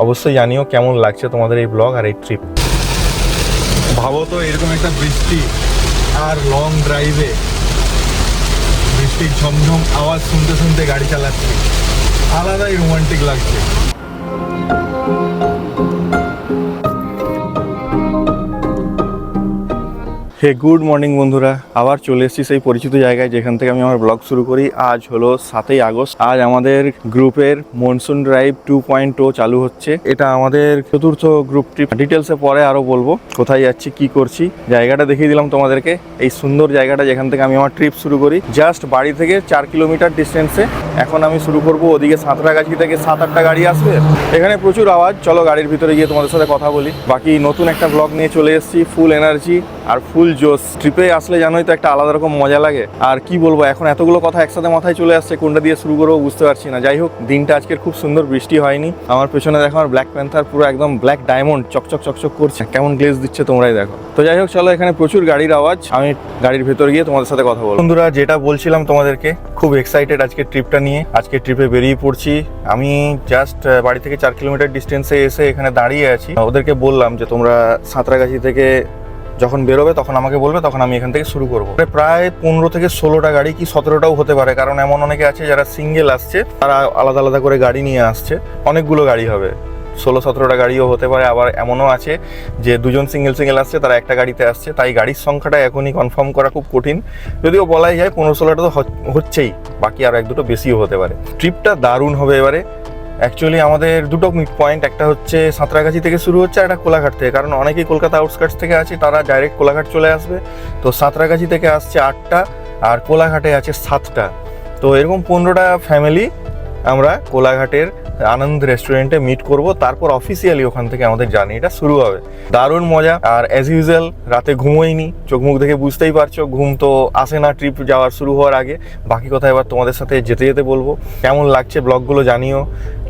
অবশ্যই জানিও কেমন লাগছে তোমাদের এই ব্লগ আর এই ট্রিপ। ভাবো তো এরকম একটা বৃষ্টি আর লং ড্রাইভে বৃষ্টির ঝমঝম আওয়াজ শুনতে শুনতে গাড়ি চালাচ্ছি, আলাদাই রোমান্টিক লাগছে। হে গুড মর্নিং বন্ধুরা, আবার চলে এসেছি সেই পরিচিত জায়গায় যেখান থেকে আমি আমার ব্লগ শুরু করি। আজ হলো 7ই আগস্ট। আজ আমাদের গ্রুপের মনসুন ড্রাইভ 2.0 চালু হচ্ছে। এটা আমাদের চতুর্থ গ্রুপ ট্রিপ। ডিটেলসে পরে আরও বলবো কোথায় যাচ্ছি কি করছি। জায়গাটা দেখিয়ে দিলাম তোমাদেরকে, এই সুন্দর জায়গাটা যেখান থেকে আমি আমার ট্রিপ শুরু করি। জাস্ট বাড়ি থেকে 4 কিলোমিটার ডিস্টেন্সে। এখন আমি শুরু করব, ওদিকে সাঁতরাগাছি থেকে 7-8টা গাড়ি আসবে। এখানে প্রচুর আওয়াজ, চলো গাড়ির ভিতরে গিয়ে তোমাদের সাথে কথা বলি। বাকি নতুন একটা ব্লগ নিয়ে চলে এসেছি, ফুল এনার্জি আর ফুল জোশ। ট্রিপে আসলে জানোই তো একটা আলাদা রকম মজা লাগে। আর কি বলবো, এখন এতগুলো কথা একসাথে মাথায় চলে আসছে, কোনটা দিয়ে শুরু করবো বুঝতে পারছি না। যাই হোক, দিনটা আজকের খুব সুন্দর, বৃষ্টি হয়নি। আমার পেছনে দেখো আমার ব্ল্যাক প্যান্থার পুরো একদম ব্ল্যাক ডায়মন্ড চকচক চকচক করছে, কেমন গ্লেজ দিচ্ছে তোমরাই দেখো। তো যাই হোক চলো, এখানে প্রচুর গাড়ির আওয়াজ, আমি গাড়ির ভেতর গিয়ে তোমাদের সাথে কথা বলবো। বন্ধুরা, যেটা বলছিলাম তোমাদেরকে, খুব এক্সাইটেড আজকের ট্রিপটা নিয়ে। আজকে ট্রিপে বেরিয়ে পড়ছি। আমি জাস্ট বাড়ি থেকে 4 কিলোমিটার ডিস্টেন্সে এসে এখানে দাঁড়িয়ে আছি। ওদেরকে বললাম যে তোমরা সাঁতরাগাছি থেকে যখন বেরোবে তখন আমাকে বলবে, তখন আমি এখান থেকে শুরু করবো। প্রায় 15 থেকে 16টা গাড়ি, কি 17টাও হতে পারে, কারণ এমন অনেকে আছে যারা সিঙ্গেল আসছে, তারা আলাদা আলাদা করে গাড়ি নিয়ে আসছে। অনেকগুলো গাড়ি হবে, 16-17টা গাড়িও হতে পারে। আবার এমনও আছে যে দুজন সিঙ্গেল আসছে, তারা একটা গাড়িতে আসছে। তাই গাড়ির সংখ্যাটা এখনই কনফার্ম করা খুব কঠিন, যদিও বলাই যায় 15-16টা তো হচ্ছেই, বাকি আর 1-2টো বেশিও হতে পারে। ট্রিপটা দারুণ হবে এবারে। অ্যাকচুয়ালি আমাদের দুটো মিড পয়েন্ট, একটা হচ্ছে সাঁতরাগাছি থেকে শুরু হচ্ছে, একটা কোলাঘাট থেকে। কারণ অনেকেই কলকাতা আউটস্কার্টস থেকে আছে, তারা ডাইরেক্ট কোলাঘাট চলে আসবে। তো সাঁতরাগাছি থেকে আসছে 8টা আর কোলাঘাটে আছে 7টা। তো এরকম 15টা ফ্যামিলি আমরা কোলাঘাটের আনন্দ রেস্টুরেন্টে মিট করব। তারপর অফিসিয়ালি ওখান থেকে আমাদের জার্নিটা শুরু হবে। দারুণ মজা। আর অ্যাজ ইউজুয়াল রাতে ঘুমোইনি, চোখ মুখ দেখে বুঝতেই পারছো ঘুম তো আসে না ট্রিপ যাওয়ার শুরু হওয়ার আগে। বাকি কথা এবার তোমাদের সাথে যেতে যেতে বলবো। কেমন লাগছে ব্লগগুলো জানিও।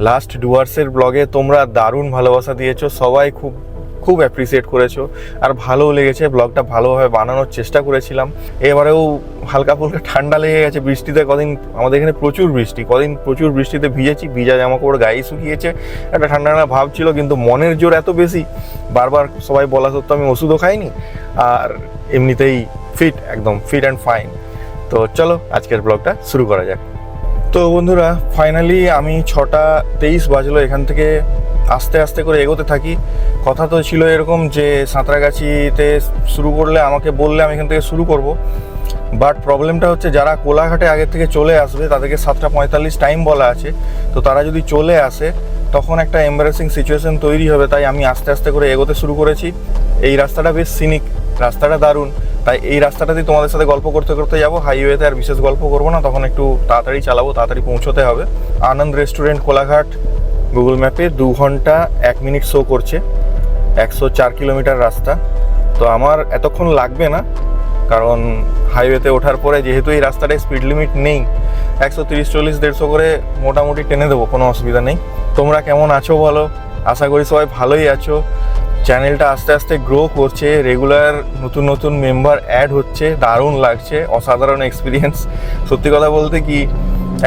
লাস্ট ডুয়ার্সের ব্লগে তোমরা দারুণ ভালোবাসা দিয়েছো, সবাই খুব অ্যাপ্রিসিয়েট করেছো আর ভালোও লেগেছে। ব্লগটা ভালোভাবে বানানোর চেষ্টা করেছিলাম। এবারেও হালকা ফুলকা ঠান্ডা লেগে গেছে বৃষ্টিতে। কদিন আমাদের এখানে প্রচুর বৃষ্টি, প্রচুর বৃষ্টিতে ভিজেছি, ভিজা জামা কাপড় গায়ে শুকিয়েছে, একটা ঠান্ডা ঠান্ডা ভাব ছিল। কিন্তু মনের জোর এত বেশি, বারবার সবাই বলা সত্ত্বেও আমি ওষুধও খাইনি, আর এমনিতেই একদম ফিট অ্যান্ড ফাইন। তো চলো আজকের ব্লগটা শুরু করা যাক। তো বন্ধুরা, ফাইনালি আমি 6:23 বাজলো, এখান থেকে আস্তে আস্তে করে এগোতে থাকি। কথা তো ছিল এরকম যে সাঁতরাগাছিতে শুরু করলে আমাকে বললে আমি এখান থেকে শুরু করব। বাট প্রবলেমটা হচ্ছে, যারা কোলাঘাটে আগে থেকে চলে আসবে তাদেরকে 7:45 টাইম বলা আছে। তো তারা যদি চলে আসে তখন একটা এম্বারেসিং সিচুয়েশন তৈরি হবে। তাই আমি আস্তে আস্তে করে এগোতে শুরু করেছি। এই রাস্তাটা বেশ সিনিক, রাস্তাটা দারুণ। তাই এই রাস্তাটাতেই তোমাদের সাথে গল্প করতে করতে যাবো। হাইওয়েতে আর বিশেষ গল্প করবো না, তখন একটু তাড়াতাড়ি চালাবো, তাড়াতাড়ি পৌঁছতে হবে। আনন্দ রেস্টুরেন্ট কোলাঘাট গুগল ম্যাপে 2 ঘন্টা 1 মিনিট শো করছে। 104 কিলোমিটার রাস্তা। তো আমার এতক্ষণ লাগবে না, কারণ হাইওয়েতে ওঠার পরে যেহেতু এই রাস্তাটায় স্পিড লিমিট নেই, 130, 40, 150 করে মোটামুটি টেনে দেবো, কোনো অসুবিধা নেই। তোমরা কেমন আছো বলো? আশা করি সবাই ভালোই আছো। চ্যানেলটা আস্তে আস্তে গ্রো করছে, রেগুলার নতুন মেম্বার অ্যাড হচ্ছে, দারুণ লাগছে, অসাধারণ এক্সপিরিয়েন্স। সত্যি কথা বলতে কি,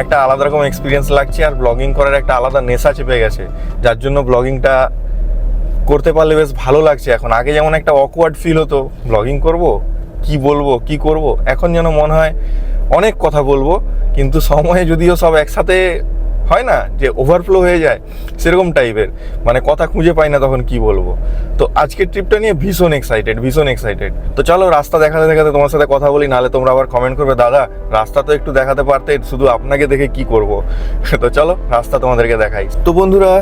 একটা আলাদা রকম এক্সপিরিয়েন্স লাগছে। আর ব্লগিং করার একটা আলাদা নেশা চেপে গেছে, যার জন্য ব্লগিংটা করতে পারলে বেশ ভালো লাগছে এখন। আগে যেমন একটা অকওয়ার্ড ফিল হতো, ব্লগিং করব, কি বলবো কি করব, এখন যেন মনে হয় অনেক কথা বলবো, কিন্তু সময়ে যদিও সব একসাথে হয় না, যে ওভারফ্লো হয়ে যায়, সেরকম টাইপের, মানে কথা খুঁজে পাই না তখন কি বলবো। তো আজকের ট্রিপটা নিয়ে ভীষণ এক্সাইটেড। তো চলো রাস্তা দেখাতে দেখাতে তোমার সাথে কথা বলি, নাহলে তোমরা আবার কমেন্ট করবে, দাদা রাস্তা তো একটু দেখাতে পারতে, শুধু আপনাকে দেখে কি করব। তো চলো রাস্তা তোমাদেরকে দেখাই। তো বন্ধুরা,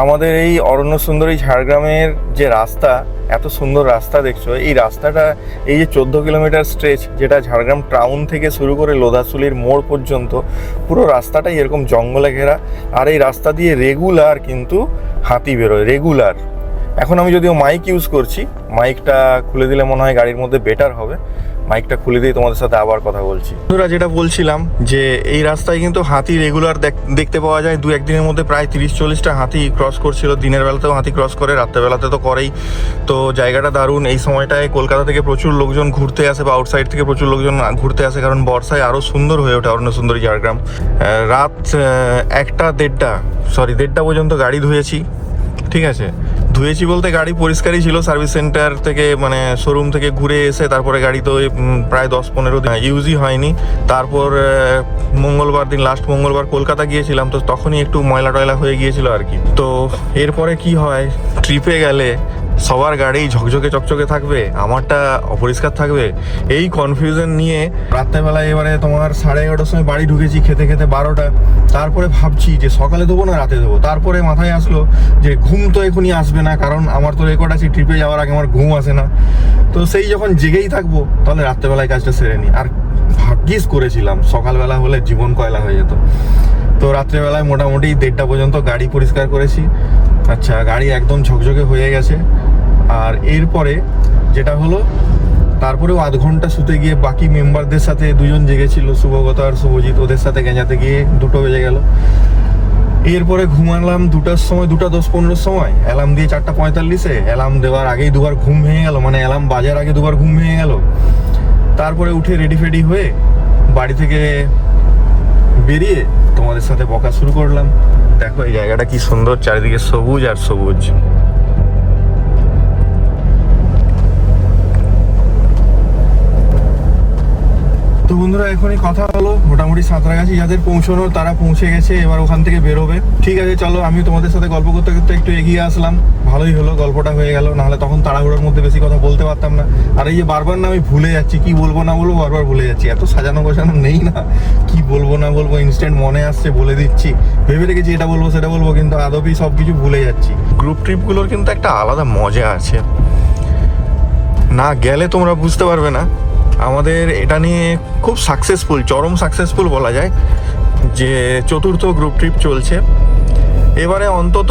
আমাদের এই অরণ্য সুন্দরী ঝাড়গ্রামের যে রাস্তা, এত সুন্দর রাস্তা দেখছো, এই রাস্তাটা এই যে 14 কিলোমিটার স্ট্রেচ, যেটা ঝাড়গ্রাম টাউন থেকে শুরু করে লোধাশুলির মোড় পর্যন্ত, পুরো রাস্তাটাই এরকম জঙ্গলে ঘেরা। আর এই রাস্তা দিয়ে রেগুলার কিন্তু হাতি বেরোয়, রেগুলার। এখন আমি যদিও মাইক ইউজ করছি, মাইকটা খুলে দিলে মনে হয় গাড়ির মধ্যে বেটার হবে। মাইকটা খুলে দিয়ে তোমাদের সাথে আবার কথা বলছি। বন্ধুরা, যেটা বলছিলাম যে এই রাস্তায় কিন্তু হাতি রেগুলার দেখতে পাওয়া যায়। 2-1 দিনের মধ্যে প্রায় 30-40টা হাতি ক্রস করছিল। দিনের বেলাতেও হাতি ক্রস করে, রাত্রেবেলাতে তো করেই। তো জায়গাটা দারুণ। এই সময়টায় কলকাতা থেকে প্রচুর লোকজন ঘুরতে আসে, বা আউটসাইড থেকে প্রচুর লোকজন ঘুরতে আসে, কারণ বর্ষায় আরও সুন্দর হয়ে ওঠে অরণ্য সুন্দরী ঝাড়গ্রাম। রাত 1টা 1:30 পর্যন্ত গাড়ি ধুয়েছি, ঠিক আছে, ধুয়েছি বলতে গাড়ি পরিষ্কারই ছিল, সার্ভিস সেন্টার থেকে মানে শোরুম থেকে ঘুরে এসে তারপরে গাড়ি তো প্রায় 10-15 দিন ইউজই হয়নি। তারপর মঙ্গলবার দিন, লাস্ট মঙ্গলবার কলকাতা গিয়েছিলাম, তো তখনই একটু ময়লা টয়লা হয়ে গিয়েছিল আর কি। তো এরপরে কি হয়, ট্রিপে গেলে সবার গাড়ি ঝকঝকে চকচকে থাকবে, আমারটা অপরিষ্কার থাকবে, এই কনফিউশন নিয়ে রাত্রেবেলায় এবারে তোমার 11:30টার সময় বাড়ি ঢুকেছি, খেতে খেতে 12টা। তারপরে ভাবছি যে সকালে দেবো না রাতে দেবো। তারপরে মাথায় আসলো যে ঘুম তো এখনই আসবে না, কারণ আমার তো রেকর্ড আছে ট্রিপে যাওয়ার আগে আমার ঘুম আসে না। তো সেই যখন জেগেই থাকবো তাহলে রাত্রেবেলায় কাজটা সেরে নিই। আর ভাগ্যিস করেছিলাম, সকালবেলা হলে জীবন কয়লা হয়ে যেত। তো রাত্রেবেলায় মোটামুটি 1:30টা পর্যন্ত গাড়ি পরিষ্কার করেছি। আচ্ছা, গাড়ি একদম ঝকঝকে হয়ে গেছে। আর এরপরে যেটা হলো, তারপরেও আধ ঘন্টা শুতে গিয়ে বাকি মেম্বারদের সাথে, দুজন জেগেছিল, শুভগত আর শুভজিৎ, ওদের সাথে গেঁজাতে গিয়ে 2টো বেজে গেল। এরপরে ঘুমালাম 2টার সময়, 2টা 10-15 সময়, অ্যালার্ম দিয়ে 4:45-এ। অ্যালার্ম দেওয়ার আগেই দুবার ঘুম ভেঙে গেল, মানে অ্যালার্ম বাজার আগে দুবার ঘুম ভেঙে গেল। তারপরে উঠে রেডি ফেডি হয়ে বাড়ি থেকে বেরিয়ে তোমাদের সাথে বকা শুরু করলাম। দেখো এই জায়গাটা কি সুন্দর, চারিদিকে সবুজ আর সবুজ। তো বন্ধুরা, এখনই কথা হলো, মোটামুটি সাঁতরাগাছি যাদের পৌঁছানোর তারা পৌঁছে গেছে, এবার ওখান থেকে বেরোবে। ঠিক আছে, চলো, আমি তোমাদের সাথে গল্প করতে করতে একটু এগিয়ে আসলাম। ভালোই হলো, গল্পটা হয়ে গেল, নাহলে তখন তাড়াহুড়োর মধ্যে বেশি কথা বলতে পারতাম না। আর এই যে বারবার না আমি ভুলে যাচ্ছি, কি বলবো না বলবো, বারবার ভুলে যাচ্ছি। এত সাজানো গোছানো নেই না, কি বলবো না বলবো, ইনস্ট্যান্ট মনে আসছে বলে দিচ্ছি। ভেবে রেখেছি এটা বলবো সেটা বলবো, কিন্তু আদপি সব কিছু ভুলে যাচ্ছি। গ্রুপ ট্রিপগুলোর কিন্তু একটা আলাদা মজা আছে, না গেলে তোমরা বুঝতে পারবে না। আমাদের এটা নিয়ে খুব সাকসেসফুল, চরম সাকসেসফুল বলা যায় যে 4র্থ গ্রুপ ট্রিপ চলছে। এবারে অন্তত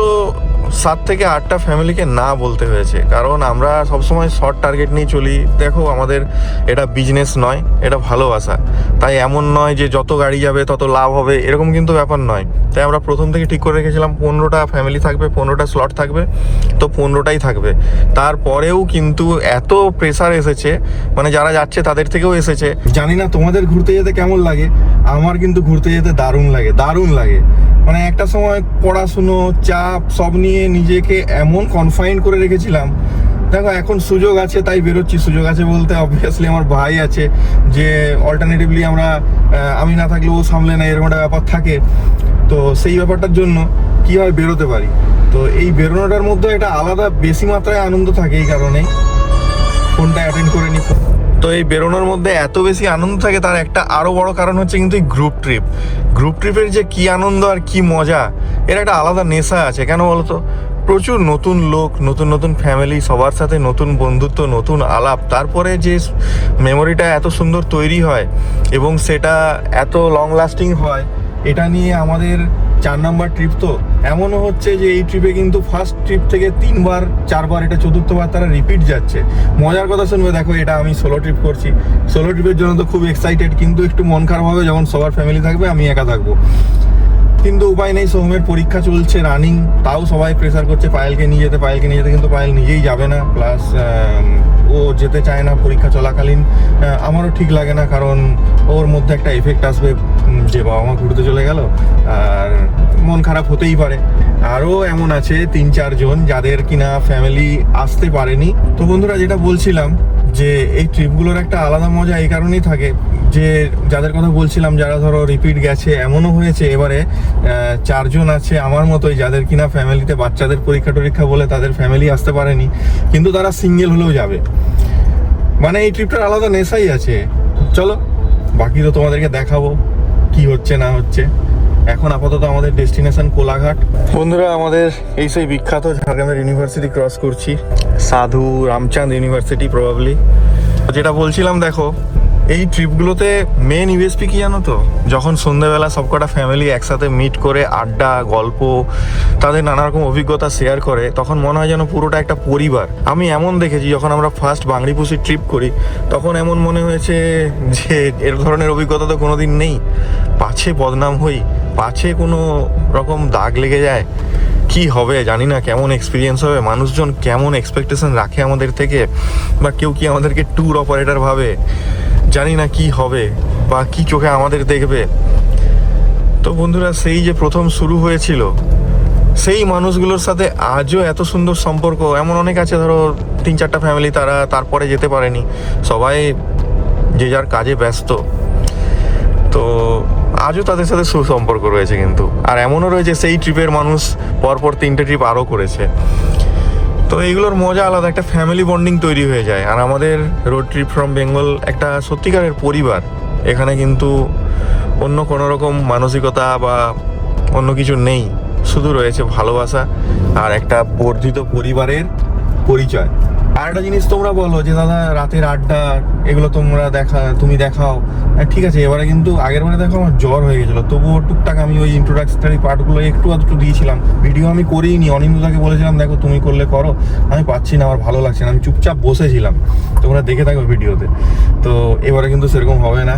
7 থেকে 8টা ফ্যামিলিকে না বলতে হয়েছে, কারণ আমরা সবসময় শর্ট টার্গেট নিয়ে চলি। দেখো, আমাদের এটা বিজনেস নয়, এটা ভালোবাসা। তাই এমন নয় যে যত গাড়ি যাবে তত লাভ হবে, এরকম কিন্তু ব্যাপার নয়। তাই আমরা প্রথম থেকে ঠিক করে রেখেছিলাম 15টা ফ্যামিলি থাকবে, 15টা স্লট থাকবে, তো 15টাই থাকবে। তারপরেও কিন্তু এত প্রেসার এসেছে, মানে যারা যাচ্ছে তাদের থেকেও এসেছে। জানি না তোমাদের ঘুরতে যেতে কেমন লাগে, আমার কিন্তু ঘুরতে যেতে দারুণ লাগে, দারুণ লাগে। মানে একটা সময় পড়াশুনো, চাপ সব নিয়ে নিজেকে এমন কনফাইন করে রেখেছিলাম। দেখো, এখন সুযোগ আছে তাই বেরোচ্ছি। সুযোগ আছে বলতে অবভিয়াসলি আমার ভাই আছে, যে অল্টারনেটিভলি আমি না থাকলে ও সামলে না, এরকম একটা ব্যাপার থাকে। তো সেই ব্যাপারটার জন্য কি হয়, বেরোতে পারি। তো এই বেরোনোটার মধ্যে একটা আলাদা বেশি মাত্রায় আনন্দ থাকে, এই কারণেই ফোনটা অ্যাটেন্ড করে নি। তো এই বেরোনোর মধ্যে এত বেশি আনন্দ থাকে, তার একটা আরও বড় কারণ হচ্ছে কিন্তু এই গ্রুপ ট্রিপ। গ্রুপ ট্রিপের যে কী আনন্দ আর কি মজা, এর একটা আলাদা নেশা আছে। কেন বলতো, প্রচুর নতুন লোক, নতুন নতুন ফ্যামিলি, সবার সাথে নতুন বন্ধুত্ব, নতুন আলাপ, তারপরে যে মেমোরিটা এত সুন্দর তৈরি হয় এবং সেটা এত লং লাস্টিং হয়, এটা নিয়ে আমাদের 4 নম্বর ট্রিপ। তো এমনও হচ্ছে যে এই ট্রিপে কিন্তু ফার্স্ট ট্রিপ থেকে 3বার 4বার, এটা 4র্থবার তারা রিপিট যাচ্ছে। মজার কথা শুনবে, দেখো এটা আমি সোলো ট্রিপ করছি। সোলো ট্রিপের জন্য তো খুব এক্সাইটেড, কিন্তু একটু মন খারাপ হবে যখন সবার ফ্যামিলি থাকবে, আমি একা থাকবো। কিন্তু উপায় নেই, সোহমের পরীক্ষা চলছে রানিং, তাও সবাই প্রেসার করছে পায়েলকে নিয়ে যেতে, কিন্তু পায়েল নিজেই যাবে না। প্লাস ও যেতে চায় না পরীক্ষা চলাকালীন। আমারও ঠিক লাগে না, কারণ ওর মধ্যে একটা এফেক্ট আসবে যে বাবা মা ঘুরতে চলে গেল, আর মন খারাপ হতেই পারে। আরও এমন আছে 3-4 জন যাদের কিনা ফ্যামিলি আসতে পারেনি। তো বন্ধুরা, যেটা বলছিলাম যে এই ট্রিপগুলোর একটা আলাদা মজা এই কারণেই থাকে যে যাদের কথা বলছিলাম, যারা ধরো রিপিট গেছে, এমনও হয়েছে এবারে 4 জন আছে আমার মতোই, যাদের কিনা ফ্যামিলিতে বাচ্চাদের পরীক্ষা বলে তাদের ফ্যামিলি আসতে পারেনি, কিন্তু তারা সিঙ্গেল হলেও যাবে। মানে এই ট্রিপটার আলাদা নেশাই আছে। চলো, বাকি তো তোমাদেরকে দেখাবো কি হচ্ছে না হচ্ছে। এখন আপাতত আমাদের ডেস্টিনেশন কোলাঘাট। বন্ধুরা, আমাদের এই সেই বিখ্যাত ঝাড়গ্রামের ইউনিভার্সিটি ক্রস করছি, সাধু রামচাঁদ ইউনিভার্সিটি প্রবাবলি। যেটা বলছিলাম, দেখো এই ট্রিপগুলোতে মেন ইউএসপি কি জানো তো, যখন সন্ধ্যেবেলা সবকটা ফ্যামিলি একসাথে মিট করে আড্ডা, গল্প, তাদের নানা রকম অভিজ্ঞতা শেয়ার করে, তখন মনে হয় যেন পুরোটা একটা পরিবার। আমি এমন দেখেছি, যখন আমরা ফার্স্ট বাংলিপুসি ট্রিপ করি, তখন এমন মনে হয়েছে যে এর ধরনের অভিজ্ঞতা তো কোনোদিন নেই, পাছে বদনাম হই, পাছে কোনো রকম দাগ লেগে যায়, কি হবে জানি না, কেমন এক্সপিরিয়েন্স হবে, মানুষজন কেমন এক্সপেকটেশন রাখে আমাদের থেকে, বা কেউ কি আমাদেরকে ট্যুর অপারেটর ভাবে, জানি না কি হবে বা কি চোখে আমাদের দেখবে। তো বন্ধুরা, সেই যে প্রথম শুরু হয়েছিল, সেই মানুষগুলোর সাথে আজও এত সুন্দর সম্পর্ক। এমন অনেক আছে, ধরো 3-4টা ফ্যামিলি তারা তারপরে যেতে পারেনি, সবাই যে যার কাজে ব্যস্ত, তো আজও তাদের সাথে সুসম্পর্ক রয়েছে কিন্তু। আর এমনও রয়েছে সেই ট্রিপের মানুষ পরপর 3টে ট্রিপ আরও করেছে। তো এইগুলোর মজা আলাদা, একটা ফ্যামিলি বন্ডিং তৈরি হয়ে যায়। আর আমাদের রোড ট্রিপ ফ্রম বেঙ্গল একটা সত্যিকারের পরিবার। এখানে কিন্তু অন্য কোনো রকম মানসিকতা বা অন্য কিছু নেই, শুধু রয়েছে ভালোবাসা আর একটা বর্ধিত পরিবারের পরিচয়। আর একটা জিনিস তোমরা বলো যে দাদা রাতের আড্ডা এগুলো তুমি দেখাও, ঠিক আছে। এবারে কিন্তু আগের বারে দেখো আমার জ্বর হয়ে গেছিলো, তবুও টুকটাক আমি ওই ইন্ট্রোডাক্টরি পার্টগুলো একটু দিয়েছিলাম। ভিডিও আমি করিনি, অনিন্দুদাকে বলেছিলাম দেখো তুমি করলে করো, আমি পাচ্ছি না, আমার ভালো লাগছে না, আমি চুপচাপ বসেছিলাম, তোমরা দেখে থাকো ভিডিওতে। তো এবারে কিন্তু সেরকম হবে না,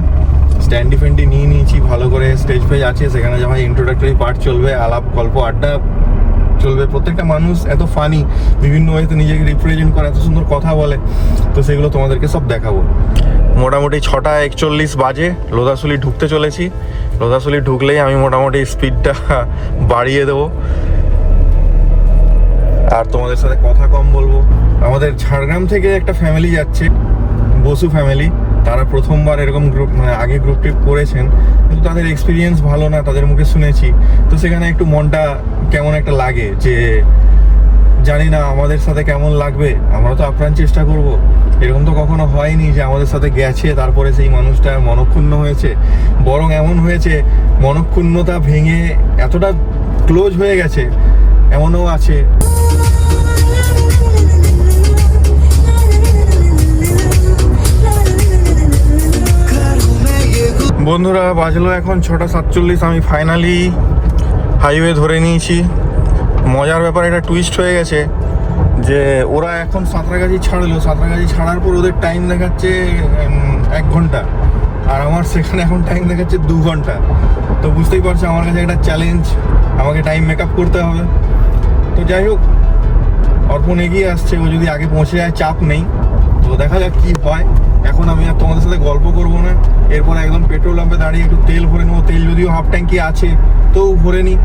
স্ট্যান্ডি ফ্যান্ডি নিয়ে নিয়েছি, ভালো করে স্টেজ পেজ আছে, সেখানে যখন ইন্ট্রোডাক্টরি পার্ট চলবে, আলাপ গল্প আড্ডা চলবে। প্রত্যেকটা মানুষ এত ফানি, বিভিন্ন ওয়েতে নিজেকে রিপ্রেজেন্ট করে, এত সুন্দর কথা বলে, তো সেগুলো তোমাদেরকে সব দেখাবো। মোটামুটি 6:41 বাজে, লোধাশুলি ঢুকতে চলেছি। লোধাশুলি ঢুকলেই আমি মোটামুটি স্পিডটা বাড়িয়ে দেবো আর তোমাদের সাথে কথা কম বলবো। আমাদের ঝাড়গ্রাম থেকে একটা ফ্যামিলি যাচ্ছে, বসু ফ্যামিলি। তারা প্রথমবার এরকম গ্রুপ আগে গ্রুপ ট্রিপ করেছেন, কিন্তু তাদের এক্সপিরিয়েন্স ভালো না, তাদের মুখে শুনেছি। তো সেখানে একটু মনটা কেমন একটা লাগে যে জানি না আমাদের সাথে কেমন লাগবে, আমরা তো আপ্রাণ চেষ্টা করব। এরকম তো কখনো হয়নি যে আমাদের সাথে গেছে তারপরে সেই মানুষটা মনক্ষুণ্ণ হয়েছে, বরং এমন হয়েছে মনক্ষুণ্ণতা ভেঙে এতটা ক্লোজ হয়ে গেছে, এমনও আছে। বন্ধুরা বাজলো এখন 6:47, আমি ফাইনালি হাইওয়ে ধরে নিয়েছি। মজার ব্যাপার একটা টুইস্ট হয়ে গেছে যে ওরা এখন সাঁতরাগাছি ছাড়লো, সাঁতরাগাছি ছাড়ার পর ওদের টাইম দেখাচ্ছে 1 ঘন্টা, আর আমার সেখানে এখন টাইম দেখাচ্ছে 2 ঘন্টা। তো বুঝতেই পারছো আমার কাছে একটা চ্যালেঞ্জ, আমাকে টাইম মেক আপ করতে হবে। তো যাই হোক, অর্পণ এগিয়ে আসছে, ও যদি আগে পৌঁছে যায় চাপ নেই, তো দেখা যাক কি হয়। এখন আমি আর তোমাদের সাথে গল্প করবো না, এরপর একদম পেট্রোল পাম্পে দাঁড়িয়ে একটু তেল ভরে নেবো। তেল যদিও হাফ ট্যাঙ্কি আছে, তো ভরে নিই,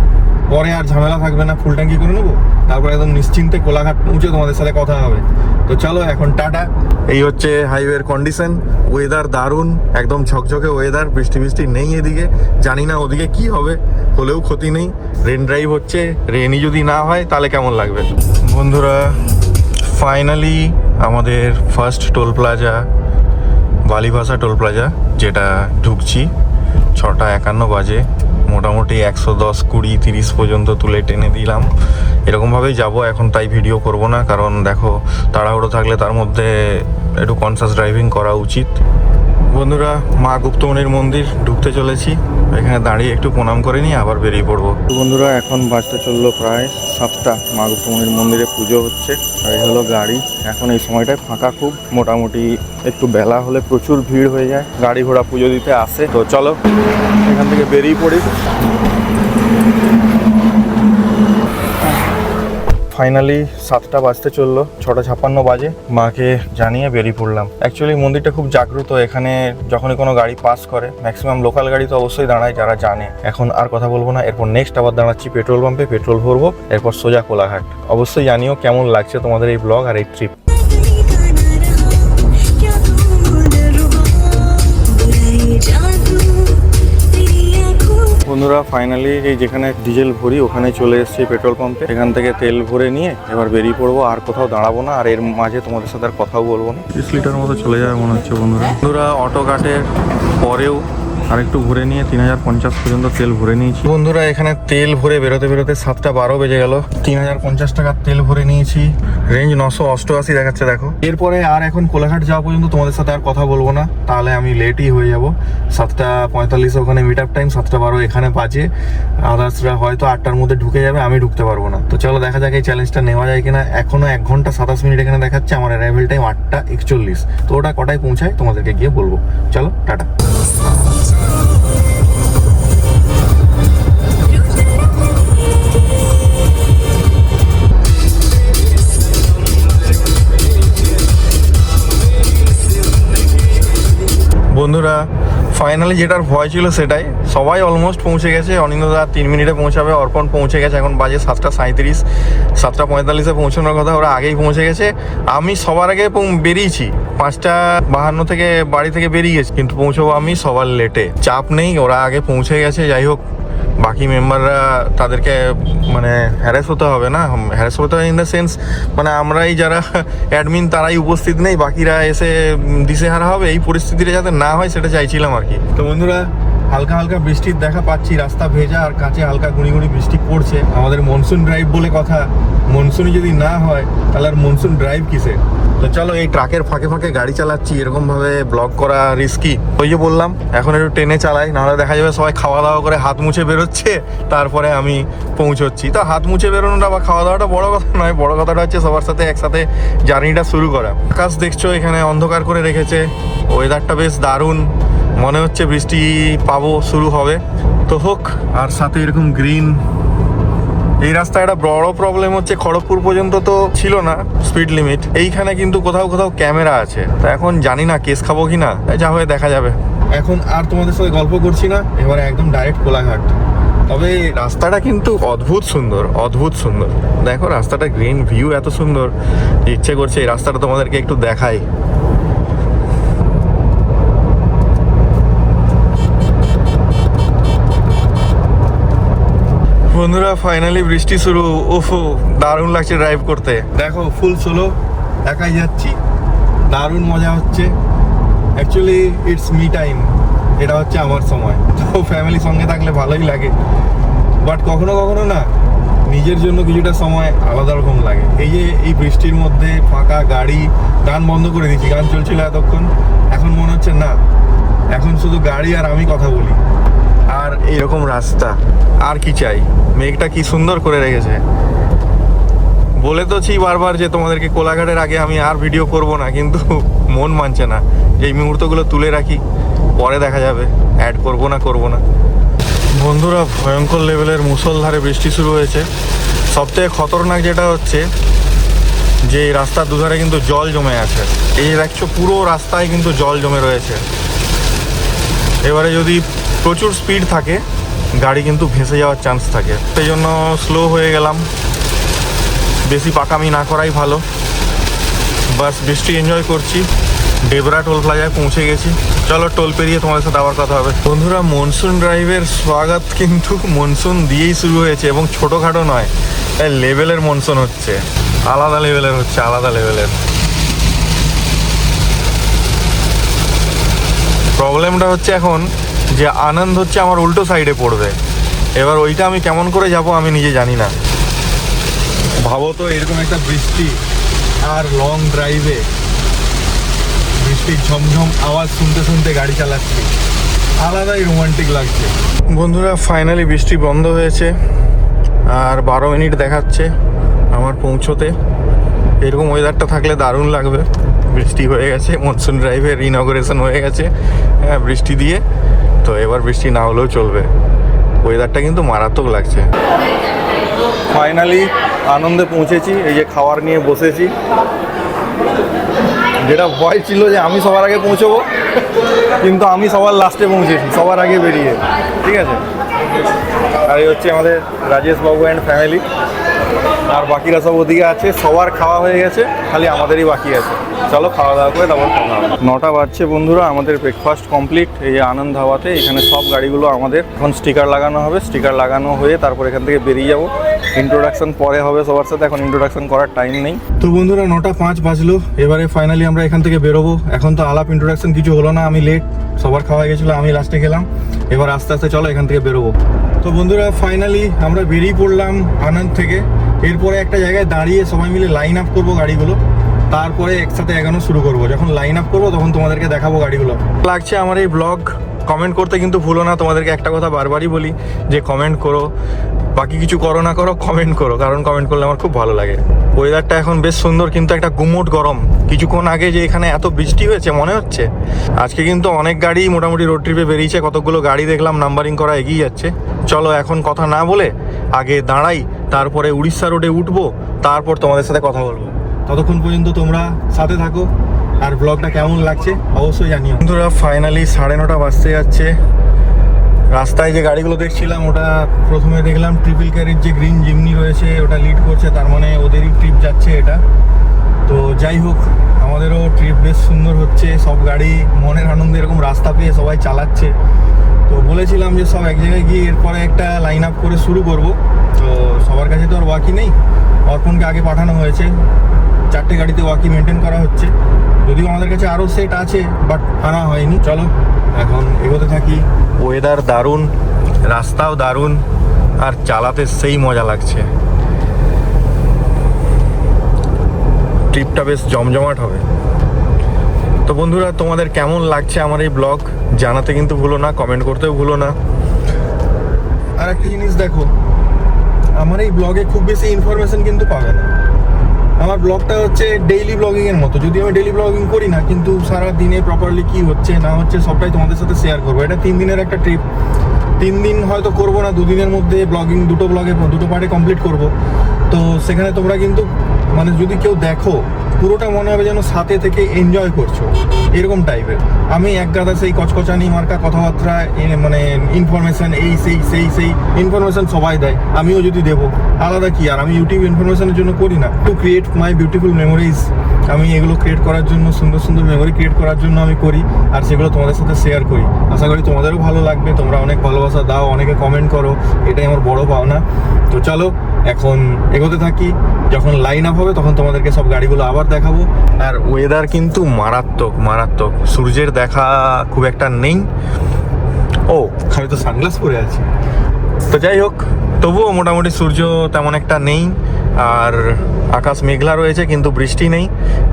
পরে আর ঝামেলা থাকবে না, ফুল ট্যাঙ্কি করে নেবো, তারপর একদম নিশ্চিন্তে কোলাঘাট পৌঁছে তোমাদের সাথে কথা হবে। তো চলো এখন টাটা। এই হচ্ছে হাইওয়ের কন্ডিশন, ওয়েদার দারুণ, একদম ঝকঝকে ওয়েদার, বৃষ্টি বৃষ্টি নেই এদিকে, জানি না ওদিকে কি হবে, হলেও ক্ষতি নেই। রেন ড্রাইভ হচ্ছে, রেনই যদি না হয় তাহলে কেমন লাগবে। বন্ধুরা ফাইনালি আমাদের first toll plaza, Balibhasha toll plaza, যেটা ঢুকছি। 6:51 বাজে, মোটামুটি 110, 20, 30 পর্যন্ত তুলে টেনে দিলাম। এরকমভাবেই যাব এখন, তাই ভিডিও করব না, কারণ দেখো তাড়াহুড়ো থাকলে তার মধ্যে একটু কনসাস ড্রাইভিং করা উচিত। বন্ধুরা মা গুপ্তমণির মন্দির ঢুকতে চলেছি, এখানে দাঁড়িয়ে একটু প্রণাম করে নিয়ে আবার বেরিয়ে পড়বো। বন্ধুরা এখন বাজতে চললো প্রায় 7টা, মা গুপ্তমণির মন্দিরে পুজো হচ্ছে, আর এই হলো গাড়ি। এখন এই সময়টায় ফাঁকা খুব, মোটামুটি একটু বেলা হলে প্রচুর ভিড় হয়ে যায়, গাড়ি ঘোড়া পুজো দিতে আসে। তো চলো এখান থেকে বেরিয়ে পড়ি। ফাইনালি 7টা বাজতে চললো, 6:56 বাজে, মাকে জানিয়ে বেরিয়ে পড়লাম। অ্যাকচুয়ালি মন্দিরটা খুব জাগ্রত, এখানে যখনই কোনো গাড়ি পাস করে ম্যাক্সিমাম লোকাল গাড়ি তো অবশ্যই দাঁড়ায়, যারা জানে। এখন আর কথা বলবো না, এরপর নেক্সট আবার দাঁড়াচ্ছি পেট্রোল পাম্পে, পেট্রোল ভরবো, এরপর সোজা কোলাঘাট। অবশ্যই জানিও কেমন লাগছে তোমাদের এই ব্লগ আর এই ট্রিপ। বন্ধুরা ফাইনালি এই যেখানে ডিজেল ভরি ওখানে চলে এসেছি পেট্রোল পাম্পে, এখান থেকে তেল ভরে নিয়ে এবার বেরিয়ে পড়বো, আর কোথাও দাঁড়াবো না, আর এর মাঝে তোমাদের সাথে আর কথাও বলবো না। 30 লিটার মতো চলে যাবে মনে হচ্ছে। বন্ধুরা অটো ঘাটের পরেও আর একটু ঘুরে নিয়ে 3050 পর্যন্ত তেল ভরে নিয়েছি। বন্ধুরা এখানে তেল ভরে বেরোতে 7:12 বেজে গেল, 3050 টাকার তেল ভরে নিয়েছি। রেঞ্জ 988 দেখাচ্ছে দেখো। এরপরে আর এখন কোলাঘাট যাওয়া পর্যন্ত তোমাদের সাথে আর কথা বলবো না, তাহলে আমি লেটই হয়ে যাব। 7:45 ওখানে মিট আপ টাইম, 7:12 এখানে বাজে। আদার্সরা হয়তো 8টার মধ্যে ঢুকে যাবে, আমি ঢুকতে পারবো না। তো চলো দেখা যাক এই চ্যালেঞ্জটা নেওয়া যায় কিনা। এখনো 1 ঘন্টা 27 মিনিট এখানে দেখাচ্ছে, আমার অ্যারাইভেল টাইম 8:41। তো ওটা কটায় পৌঁছায় তোমাদেরকে গিয়ে বলবো। চলো টাটা। বন্ধুরা ফাইনালি যেটার ভয় ছিল সেটাই, সবাই অলমোস্ট পৌঁছে গেছে। অনিন্দদা 3 মিনিটে পৌঁছাবে, অর্পণ পৌঁছে গেছে, এখন বাজে 7:37, 7:45-এ পৌঁছানোর কথা, ওরা আগেই পৌঁছে গেছে। আমি সবার আগে বেরিয়েছি, 5:52 থেকে বাড়ি থেকে বেরিয়ে গেছি, কিন্তু পৌঁছবো আমি সবার লেটে। চাপ নেই, ওরা আগে পৌঁছে গেছে। যাই হোক, বাকি মেম্বাররা তাদেরকে মানে হ্যারাস হতে হবে না, হ্যারাস হতে হবে ইন দ্য সেন্স মানে আমরাই যারা অ্যাডমিন তারাই উপস্থিত নেই, বাকিরা এসে দিশেহারা হবে, এই পরিস্থিতিটা যাতে না হয় সেটা চাইছিলাম আর কি। তো বন্ধুরা, হালকা হালকা বৃষ্টির দেখা পাচ্ছি, রাস্তা ভেজা আর কাছে হালকা গুঁড়ি গুঁড়ি বৃষ্টি পড়ছে। আমাদের মনসুন ড্রাইভ বলে কথা, মনসুনই যদি না হয় তাহলে আর মনসুন ড্রাইভ কিসে। তো চলো, এই ট্রাকের ফাঁকে ফাঁকে গাড়ি চালাচ্ছি, এরকম ভাবে ব্লগ করা রিস্কি। ওই যে বললাম, এখন একটু ট্রেনে চালাই, নাহলে দেখা যাবে সবাই খাওয়া দাওয়া করে হাত মুছে বেরোচ্ছে, তারপরে আমি পৌঁছচ্ছি। তো হাত মুছে বেরোনোটা বা খাওয়া দাওয়াটা বড় কথা নয়, বড় কথাটা হচ্ছে সবার সাথে একসাথে জার্নিটা শুরু করা। আকাশ দেখছো এখানে অন্ধকার করে রেখেছে, ওয়েদারটা বেশ দারুণ, মনে হচ্ছে বৃষ্টি পাবো, শুরু হবে। তো হোক, আর সাথে এরকম গ্রিন। এই রাস্তায় একটা বড় প্রবলেম হচ্ছে, খড়গপুর পর্যন্ত তো ছিল না স্পিড লিমিট, এইখানে কিন্তু কোথাও কোথাও ক্যামেরা আছে। তো এখন জানি না কেস খাবো কি না, যা হয়ে দেখা যাবে। এখন আর তোমাদের সাথে গল্প করছি না, এবারে একদম ডাইরেক্ট কোলাঘাট। তবে রাস্তাটা কিন্তু অদ্ভুত সুন্দর, অদ্ভুত সুন্দর। দেখো রাস্তাটা, গ্রিন ভিউ এত সুন্দর, ইচ্ছে করছে এই রাস্তাটা তোমাদেরকে একটু দেখাই। বন্ধুরা, ফাইনালি বৃষ্টি শুরু। ওফো, দারুণ লাগছে ড্রাইভ করতে। দেখো ফুল সোলো, একাই যাচ্ছি, দারুণ মজা হচ্ছে। অ্যাকচুয়ালি ইটস মি টাইম, এটা হচ্ছে আমার সময়। তো ফ্যামিলির সঙ্গে থাকলে ভালোই লাগে, বাট কখনো কখনো না নিজের জন্য কিছুটা সময় আলাদা রকম লাগে। এই যে এই বৃষ্টির মধ্যে ফাঁকা গাড়ি, গান বন্ধ করে দিয়েছি, গান চলছিল এতক্ষণ, এখন মনে হচ্ছে না, এখন শুধু গাড়ি আর আমি কথা বলি। আর এইরকম রাস্তা, আর কি চাই। মেঘটা কি সুন্দর করে রেখেছে। বলে তোছি বারবার যে তোমাদেরকে কোলাঘাটের আগে আমি আর ভিডিও করব না, কিন্তু মন মানছে না। এই মুহূর্তগুলো তুলে রাখি, পরে দেখা যাবে, অ্যাড করব না। বন্ধুরা, ভয়ঙ্কর লেভেলের মুষলধারে বৃষ্টি শুরু হয়েছে। সবথেকে খতরনাক যেটা হচ্ছে যে এই রাস্তার দুধারে কিন্তু জল জমে আছে। এই দেখছো পুরো রাস্তায় কিন্তু জল জমে রয়েছে। এবারে যদি প্রচুর স্পিড থাকে, গাড়ি কিন্তু ভেসে যাওয়ার চান্স থাকে, সেই জন্য স্লো হয়ে গেলাম। বেশি পাকামি না করাই ভালো। বাস বৃষ্টি এনজয় করছি। ডেবরা টোল প্লাজায় পৌঁছে গেছি। চলো, টোল পেরিয়ে তোমাদের সাথে আবার কথা হবে। বন্ধুরা, মনসুন ড্রাইভের স্বাগত কিন্তু মনসুন দিয়েই শুরু হয়েছে, এবং ছোটোখাটো নয়, লেভেলের মনসুন হচ্ছে, আলাদা লেভেলের হচ্ছে, আলাদা লেভেলের। প্রবলেমটা হচ্ছে এখন যে আনন্দ হচ্ছে আমার উল্টো সাইডে পড়বে। এবার ওইটা আমি কেমন করে যাব আমি নিজে জানি না। ভাবো তো, এরকম একটা বৃষ্টি আর লং ড্রাইভে বৃষ্টির ঝমঝম আওয়াজ শুনতে শুনতে গাড়ি চালাচ্ছি, আলাদাই রোমান্টিক লাগছে। বন্ধুরা, ফাইনালি বৃষ্টি বন্ধ হয়েছে, আর 12 মিনিট দেখাচ্ছে আমার পৌঁছোতে। এরকম ওয়েদারটা থাকলে দারুণ লাগবে। বৃষ্টি হয়ে গেছে, মনসুন ড্রাইভের ইনঅগারেশন হয়ে গেছে, হ্যাঁ, বৃষ্টি দিয়ে। তো এবার বৃষ্টি না হলেও চলবে, ওয়েদারটা কিন্তু মারাত্মক লাগছে। ফাইনালি আনন্দে পৌঁছেছি, এই যে খাবার নিয়ে বসেছি। যেটা ভয় ছিল যে আমি সবার আগে পৌঁছবো, কিন্তু আমি সবার লাস্টে পৌঁছেছি, সবার আগে বেরিয়ে। ঠিক আছে, আর এই হচ্ছে আমাদের রাজেশ বাবু অ্যান্ড ফ্যামিলি, আর বাকিরা সব ওদিকে আছে। সবার খাওয়া হয়ে গেছে, খালি আমাদেরই বাকি আছে। চলো খাওয়া দাওয়া করে তারপর কথা হবে। 9টা বাজছে বন্ধুরা, আমাদের ব্রেকফাস্ট কমপ্লিট। এই আনন্দ ধাবাতে এখানে সব গাড়িগুলো আমাদের এখন স্টিকার লাগানো হবে। স্টিকার লাগানো হয়ে তারপর এখান থেকে বেরিয়ে যাবো। ইন্ট্রোডাকশন পরে হবে সবার সাথে, এখন ইন্ট্রোডাকশন করার টাইম নেই। তো বন্ধুরা, 9:05 বাজলো। এবারে ফাইনালি আমরা এখান থেকে বেরোবো। এখন তো আলাপ ইন্ট্রোডাকশন কিছু হলো না, আমি লেট, সবার খাওয়া গেছিলো, আমি লাস্টে গেলাম। এবার আস্তে আস্তে চলো এখান থেকে বেরোবো। তো বন্ধুরা, ফাইনালি আমরা বেরিয়ে পড়লাম আনন্দ থেকে। এরপরে একটা জায়গায় দাঁড়িয়ে সবাই মিলে লাইন আপ করবো গাড়িগুলো, তারপরে একসাথে এগানো শুরু করবো। যখন লাইন আপ করবো তখন তোমাদেরকে দেখাবো গাড়িগুলো। লাগছে আমার এই ব্লগ। কমেন্ট করতে কিন্তু ভুলো না, তোমাদেরকে একটা কথা বারবারই বলি যে কমেন্ট করো। বাকি কিছু করো না করো, কমেন্ট করো, কারণ কমেন্ট করলে আমার খুব ভালো লাগে। ওয়েদারটা এখন বেশ সুন্দর, কিন্তু একটা গুমোট গরম। কিছুক্ষণ আগে যে এখানে এত বৃষ্টি হয়েছে মনে হচ্ছে। আজকে কিন্তু অনেক গাড়ি মোটামুটি রোড ট্রিপে বেরিয়েছে, কতগুলো গাড়ি দেখলাম নাম্বারিং করা এগিয়ে যাচ্ছে। চলো এখন কথা না বলে আগে দাঁড়াই, তারপরে উড়িষ্যা রোডে উঠবো, তারপর তোমাদের সাথে কথা বলবো। ততক্ষণ পর্যন্ত তোমরা সাথে থাকো, আর ব্লগটা কেমন লাগছে অবশ্যই জানিও বন্ধুরা। ফাইনালি 9:30 বাজতে যাচ্ছে। রাস্তায় যে গাড়িগুলো দেখছিলাম ওটা প্রথমে দেখলাম ট্রিপল ক্যারির যে গ্রিন জিমনি রয়েছে ওটা লিড করছে, তার মানে ওদেরই ট্রিপ যাচ্ছে এটা। তো যাই হোক, আমাদেরও ট্রিপ বেশ সুন্দর হচ্ছে। সব গাড়ি মনের আনন্দে এরকম রাস্তা পেয়ে সবাই চালাচ্ছে। তো বলেছিলাম যে সব এক জায়গায় গিয়ে এরপরে একটা লাইন আপ করে শুরু করব। তো সবার কাছে তো আর ওয়াকি নেই, অর্পণকে আগে পাঠানো হয়েছে, 4টে গাড়িতে ওয়াকি মেনটেন করা হচ্ছে। যদিও আমাদের কাছে আরও সেট আছে বাট আনা হয়নি। চলো এখন এগোতে থাকি। ওয়েদার দারুণ, রাস্তাও দারুণ, আর চালাতে সেই মজা লাগছে। ট্রিপটা বেশ জমজমাট হবে। তো বন্ধুরা, তোমাদের কেমন লাগছে আমার এই ব্লগ জানাতে কিন্তু ভুলো না, কমেন্ট করতেও ভুলো না। আর একটা জিনিস দেখো, আমার এই ব্লগে খুব বেশি ইনফরমেশন কিন্তু পাবে না। আমার ব্লগটা হচ্ছে ডেইলি ব্লগিংয়ের মতো। যদি আমি ডেইলি ব্লগিং করি না, কিন্তু সারা দিনে প্রপারলি কি হচ্ছে না হচ্ছে সবটাই তোমাদের সাথে শেয়ার করবো। এটা 3 দিনের একটা ট্রিপ। 3 দিন হয়তো করবো না, 2 দিনের মধ্যে ব্লগিং দুটো পার্টে কমপ্লিট করব। তো সেখানে তোমরা কিন্তু মানে যদি কেউ দেখো, পুরোটা মনে হবে যেন সাথে থেকে এনজয় করছো, এরকম টাইপের। আমি এক গাদা সেই কচকচানি মার্কা কথাবার্তা, মানে ইনফরমেশন এই সেই ইনফরমেশন সবাই দেয়, আমিও যদি দেবো আলাদা কি। আর আমি ইউটিউব ইনফরমেশনের জন্য করি না, to create my beautiful memories. আমি এগুলো ক্রিয়েট করার জন্য, সুন্দর সুন্দর মেমোরি ক্রিয়েট করার জন্য আমি করি, আর সেগুলো তোমাদের সাথে শেয়ার করি। আশা করি তোমাদেরও ভালো লাগবে। তোমরা অনেক ভালোবাসা দাও, অনেকে কমেন্ট করো, এটাই আমার বড় পাওনা। তো চলো এখন এগোতে থাকি। যখন লাইন আপ হবে তখন তোমাদেরকে সব গাড়িগুলো আবার দেখাবো। আর ওয়েদার কিন্তু মারাত্মক মারাত্মক, সূর্যের দেখা খুব একটা নেই। ও, আমি তো সানগ্লাস পরে আছি। তো যাই হোক, তবুও মোটামুটি সূর্য তেমন একটা নেই, আর আকাশ মেঘলা রয়েছে, কিন্তু বৃষ্টি নেই।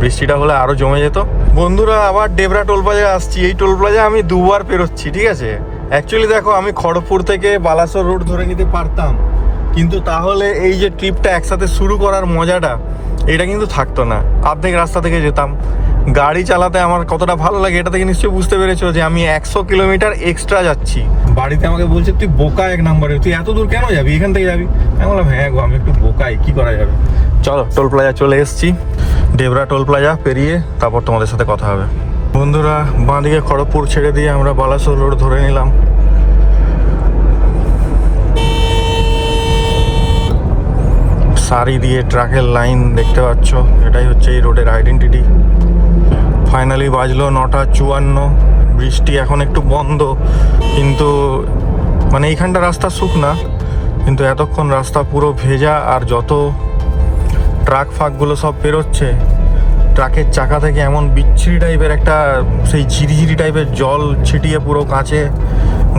বৃষ্টিটা হলে আরও জমে যেত। বন্ধুরা, আবার ডেবরা টোল প্লাজায় আসছি। এই টোল প্লাজা আমি 2বার পেরোচ্ছি, ঠিক আছে। অ্যাকচুয়ালি দেখো, আমি খড়গপুর থেকে বালাসোর রোড ধরে নিতে পারতাম, কিন্তু তাহলে এই যে ট্রিপটা একসাথে শুরু করার মজাটা, এটা কিন্তু থাকতো না। অর্ধেক রাস্তা থেকে যেতাম। গাড়ি চালাতে আমার কতটা ভালো লাগে এটা থেকে নিশ্চয়ই বুঝতে পেরেছো যে আমি 100 কিলোমিটার এক্সট্রা যাচ্ছি। বাড়িতে আমাকে বলছে তুই বোকা 1 নম্বরে, তুই এত দূর কেন যাবি, এখান থেকে যাবি। আমি বললাম হ্যাঁ গো, আমি একটু বোকাই, কি করা যাবে। চলো, টোল প্লাজা চলে এসেছি। ডেবরা টোল প্লাজা পেরিয়ে তারপর তোমাদের সাথে কথা হবে। বন্ধুরা, বাঁদিকে খড়গপুর ছেড়ে দিয়ে আমরা বালাসোর রোড ধরে নিলাম। সারি দিয়ে ট্রাকের লাইন দেখতে পাচ্ছ, এটাই হচ্ছে এই রোডের আইডেন্টিটি। ফাইনালি বাজলো 9:54। বৃষ্টি এখন একটু বন্ধ, কিন্তু মানে এইখানটা রাস্তা শুকনা, কিন্তু এতক্ষণ রাস্তা পুরো ভেজা। আর যত ট্রাক ফাকগুলো সব পেরোচ্ছে, ট্রাকের চাকা থেকে এমন বিচ্ছিরি টাইপের একটা সেই ঝিরিঝিরি টাইপের জল ছিটিয়ে পুরো কাঁচে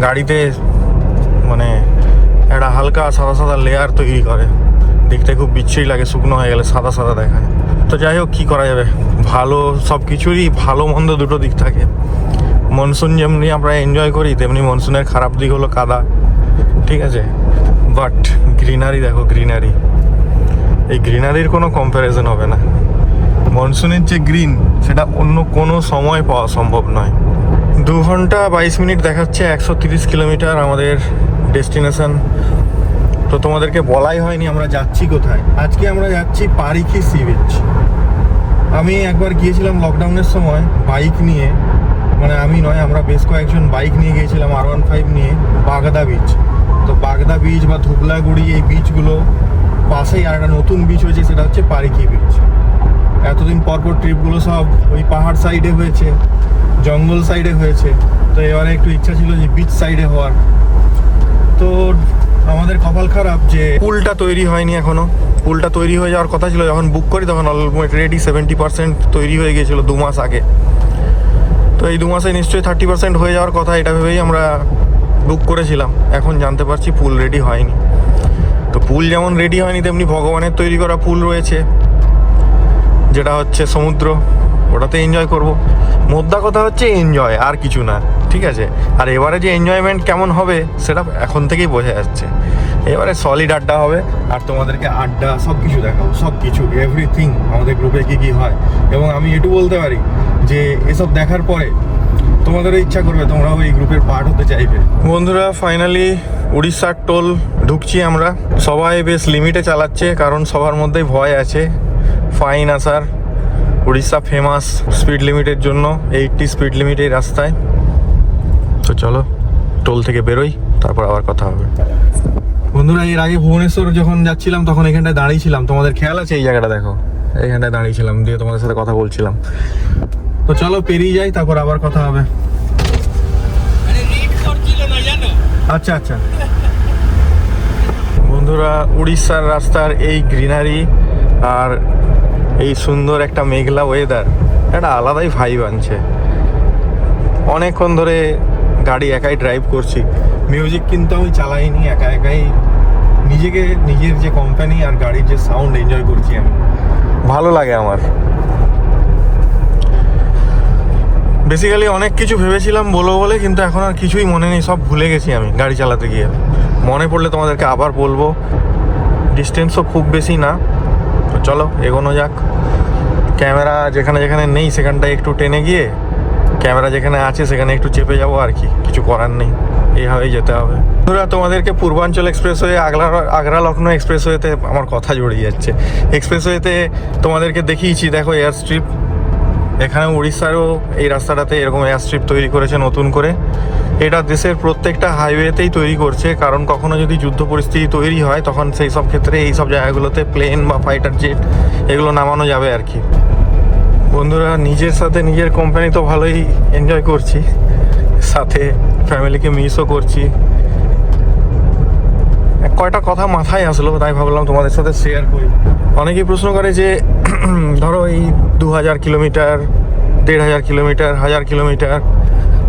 গাড়িতে মানে একটা হালকা সাদা সাদা লেয়ার তৈরি করে। দেখতে খুব বিচ্ছিরি লাগে, শুকনো হয়ে গেলে সাদা সাদা দেখায়। তো যাই হোক, কী করা যাবে, ভালো সব কিছুরই ভালো মন্দ দুটো দিক থাকে। মনসুন যেমনি আমরা এনজয় করি, তেমনি মনসুনের খারাপ দিক হলো কাদা, ঠিক আছে। বাট গ্রিনারি দেখো, গ্রিনারি, এই গ্রিনারির কোনো কম্প্যারিজন হবে না। মনসুনের যে গ্রিন, সেটা অন্য কোনো সময় পাওয়া সম্ভব নয়। 2 ঘন্টা 22 মিনিট দেখাচ্ছে, 130 কিলোমিটার আমাদের ডেস্টিনেশন। তো তোমাদেরকে বলাই হয়নি আমরা যাচ্ছি কোথায়। আজকে আমরা যাচ্ছি পারিখি সি বিচ। আমি একবার গিয়েছিলাম লকডাউনের সময় বাইক নিয়ে, মানে আমি নয়, আমরা বেশ কয়েকজন বাইক নিয়ে গিয়েছিলাম R15 নিয়ে বাগদা বিচ। তো বাগদা বিচ বা ধুবলাগুড়ি, এই বিচগুলো পাশেই আর একটা নতুন বিচ হয়েছে, সেটা হচ্ছে পারিখি বিচ। এতদিন পরপর ট্রিপগুলো সব ওই পাহাড় সাইডে হয়েছে, জঙ্গল সাইডে হয়েছে। তো এবারে একটু ইচ্ছা ছিল যে বিচ সাইডে হওয়ার। তো আমাদের কপাল খারাপ যে পুলটা তৈরি হয়নি এখনো। পুলটা তৈরি হয়ে যাওয়ার কথা ছিল, যখন বুক করি তখন অলমোস্ট রেডি, 70% তৈরি হয়ে গিয়েছিলো 2 মাস আগে। তো এই 2 মাসে নিশ্চয়ই 30% হয়ে যাওয়ার কথা, এটা ভেবেই আমরা বুক করেছিলাম। এখন জানতে পারছি পুল রেডি হয়নি। তো পুল যেমন রেডি হয়নি, তেমনি ভগবানের তৈরি করা পুল রয়েছে, যেটা হচ্ছে সমুদ্র, ওটাতে এনজয় করব। মোদ্দা কথা হচ্ছে এনজয়, আর কিছু না, ঠিক আছে। আর এবারে যে এনজয়মেন্ট কেমন হবে সেটা এখন থেকেই বোঝা যাচ্ছে। এবারে সলিড আড্ডা হবে, আর তোমাদেরকে আড্ডা সব কিছু দেখাবো, সব কিছু, এভরিথিং আমাদের গ্রুপে কী কী হয়। এবং আমি এটু বলতে পারি যে এসব দেখার পরে তোমাদেরও ইচ্ছা করবে, তোমরাও এই গ্রুপের পার্ট হতে চাইবে। বন্ধুরা, ফাইনালি উড়িষ্যার টোল ঢুকছি আমরা। সবাই বেশ লিমিটে চালাচ্ছে, কারণ সবার মধ্যেই ভয় আছে ফাইন আসার। উড়িষ্যা ফেমাস স্পিড লিমিটের জন্য, 80 স্পিড লিমিট এই রাস্তায়। তো চলো টোল থেকে বেরোই, তারপর আবার কথা হবে। বন্ধুরা, এর আগে ভুবনেশ্বর যখন যাচ্ছিলাম তখন এখানটায় দাঁড়িয়েছিলাম, তোমাদের খেয়াল আছে? এই জায়গাটা দেখো, এইখানটায় দাঁড়িয়েছিলাম, দিয়ে তোমাদের সাথে কথা বলছিলাম। তো চলো পেরিয়ে যাই, তারপর আবার কথা হবে। আচ্ছা আচ্ছা। বন্ধুরা, উড়িষ্যার রাস্তার এই গ্রিনারি আর এই সুন্দর একটা মেঘলা ওয়েদার একটা আলাদাই ভাইব আনছে। অনেকক্ষণ ধরে গাড়ি একাই ড্রাইভ করছি, মিউজিক কিন্তু আমি চালাইনি, একা একাই নিজের যে কোম্পানি আর গাড়ির যে সাউন্ড এনজয় করছি আমি। ভালো লাগে আমার। বেসিক্যালি অনেক কিছু ভেবেছিলাম বলবো বলে, কিন্তু এখন আর কিছুই মনে নেই, সব ভুলে গেছি আমি গাড়ি চালাতে গিয়ে। মনে পড়লে তোমাদেরকে আবার বলবো। ডিস্টেন্সও খুব বেশি না, তো চলো এগোনো যাক। ক্যামেরা যেখানে যেখানে নেই সেখানটায় একটু টেনে গিয়ে, ক্যামেরা যেখানে আছে সেখানে একটু চেপে যাবো আর কি, কিছু করার নেই, এইভাবেই যেতে হবে। বন্ধুরা, তোমাদেরকে পূর্বাঞ্চল এক্সপ্রেসওয়ে, আগ্রা লখনৌ এক্সপ্রেসওয়েতে আমার কথা জড়িয়ে যাচ্ছে। এক্সপ্রেসওয়েতে তোমাদেরকে দেখিয়েছি, দেখো এয়ার স্ট্রিপ। এখানে উড়িষ্যারও এই রাস্তাটাতে এরকম এয়ার স্ট্রিপ তৈরি করেছে নতুন করে। এটা দেশের প্রত্যেকটা হাইওয়েতেই তৈরি করছে, কারণ কখনো যদি যুদ্ধ পরিস্থিতি তৈরি হয় তখন সেই সব ক্ষেত্রে এই সব জায়গাগুলোতে প্লেন বা ফাইটার জেট এগুলো নামানো যাবে আর কি। বন্ধুরা, নিজের সাথে নিজের কোম্পানি তো ভালোই এনজয় করছি, সাথে ফ্যামিলিকে মিসও করছি। কয়টা কথা মাথায় আসলো, তাই ভাবলাম তোমাদের সাথে শেয়ার করি। অনেকেই প্রশ্ন করে যে ধরো এই 2000 কিলোমিটার, 1500 কিলোমিটার, 1000 কিলোমিটার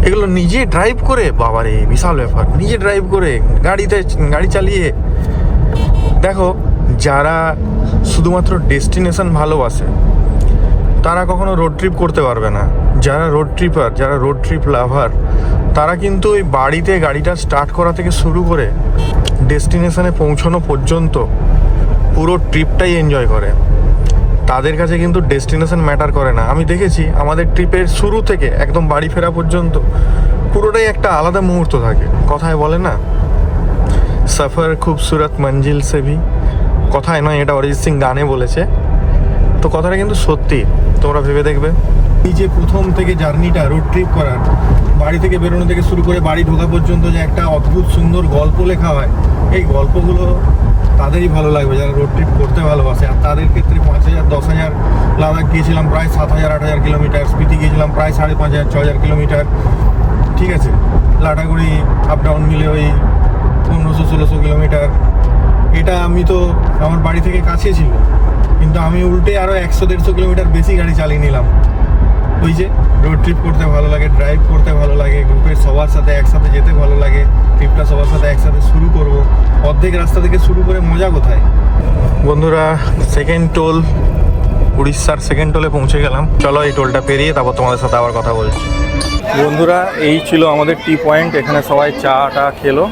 এগুলো নিজে ড্রাইভ করে, বাবারে বিশাল ব্যাপার, নিজে ড্রাইভ করে গাড়ি চালিয়ে। দেখো, যারা শুধুমাত্র ডেস্টিনেশন ভালোবাসে তারা কখনো রোড ট্রিপ করতে পারবে না। যারা রোড ট্রিপার, যারা রোড ট্রিপ লাভার, তারা কিন্তু ওই বাড়িতে গাড়িটা স্টার্ট করা থেকে শুরু করে ডেস্টিনেশনে পৌঁছানো পর্যন্ত পুরো ট্রিপটাই এনজয় করে। তাদের কাছে কিন্তু ডেস্টিনেশন ম্যাটার করে না। আমি দেখেছি আমাদের ট্রিপের শুরু থেকে একদম বাড়ি ফেরা পর্যন্ত পুরোটাই একটা আলাদা মুহূর্ত থাকে। কথায় বলে না, সফর খুবসুরত মঞ্জিল সে ভি, কথায় নয়, এটা অরিজিৎ সিং গানে বলেছে। তো কথাটা কিন্তু সত্যি, তোমরা ভেবে দেখবে। এই যে প্রথম থেকে জার্নিটা রোড ট্রিপ করার, বাড়ি থেকে বেরোনো থেকে শুরু করে বাড়ি ঢোকা পর্যন্ত যে একটা অদ্ভুত সুন্দর গল্প লেখা হয়, এই গল্পগুলো তাদেরই ভালো লাগবে যারা রোড ট্রিপ করতে ভালোবাসে। আর তাদের ক্ষেত্রে 5000, 10000, লাদাখ গিয়েছিলাম প্রায় 7000, 8000 কিলোমিটার, স্পিতি গিয়েছিলাম প্রায় 5500, 6000 কিলোমিটার, ঠিক আছে। লাটাগুড়ি আপ ডাউন মিলে ওই 1500-1600 কিলোমিটার। এটা আমি তো আমার বাড়ি থেকে কাছে ছিল, কিন্তু আমি উল্টে আরও 100-150 কিলোমিটার বেশি গাড়ি চালিয়ে নিলাম। ওই যে রোড ট্রিপ করতে ভালো লাগে, ড্রাইভ করতে ভালো লাগে, গ্রুপের সবার সাথে একসাথে যেতে ভালো লাগে। ট্রিপটা সবার সাথে একসাথে শুরু করব, অর্ধেক রাস্তা থেকে শুরু করে মজা কোথায়। বন্ধুরা, সেকেন্ড টোল, উড়িষ্যার সেকেন্ড টোলে পৌঁছে গেলাম। চলো এই টোলটা পেরিয়ে তারপর তোমাদের সাথে আবার কথা বলছি। বন্ধুরা, এই ছিল আমাদের টি পয়েন্ট। এখানে সবাই চাটা খেলো,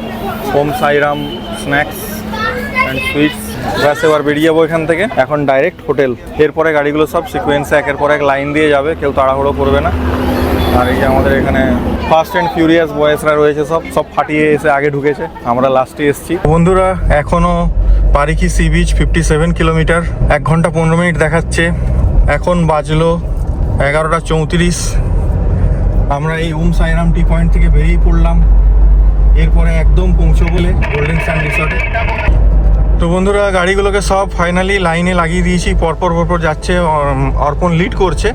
ওম সাইরাম স্ন্যাক্স অ্যান্ড সুইটস। ব্যাস, এবার বেরিয়ে যাবো এখান থেকে, এখন ডাইরেক্ট হোটেল। এরপরে গাড়িগুলো সব সিকোয়েন্সে একের পর এক লাইন দিয়ে যাবে, কেউ তাড়াহুড়ো করবে না। আর এই যে আমাদের এখানে ফাস্ট অ্যান্ড ফিউরিয়াস বয়েসরা রয়েছে, সব ফাটিয়ে এসে আগে ঢুকেছে, আমরা লাস্টে এসেছি। বন্ধুরা, এখনও পারিকি সি বিচ 57 কিলোমিটার, 1 ঘন্টা 15 মিনিট দেখাচ্ছে। এখন বাজলো 11টা 34। আমরা এই ওম সাইরাম টি পয়েন্ট থেকে বেরিয়ে পড়লাম, এরপরে একদম পৌঁছবো বলে গোল্ডেন স্যান্ড রিসর্টে। তো বন্ধুরা, গাড়িগুলোকে সব ফাইনালি লাইনে লাগিয়ে দিয়েছি, পরপর যাচ্ছে। অর্পণ লিড করছে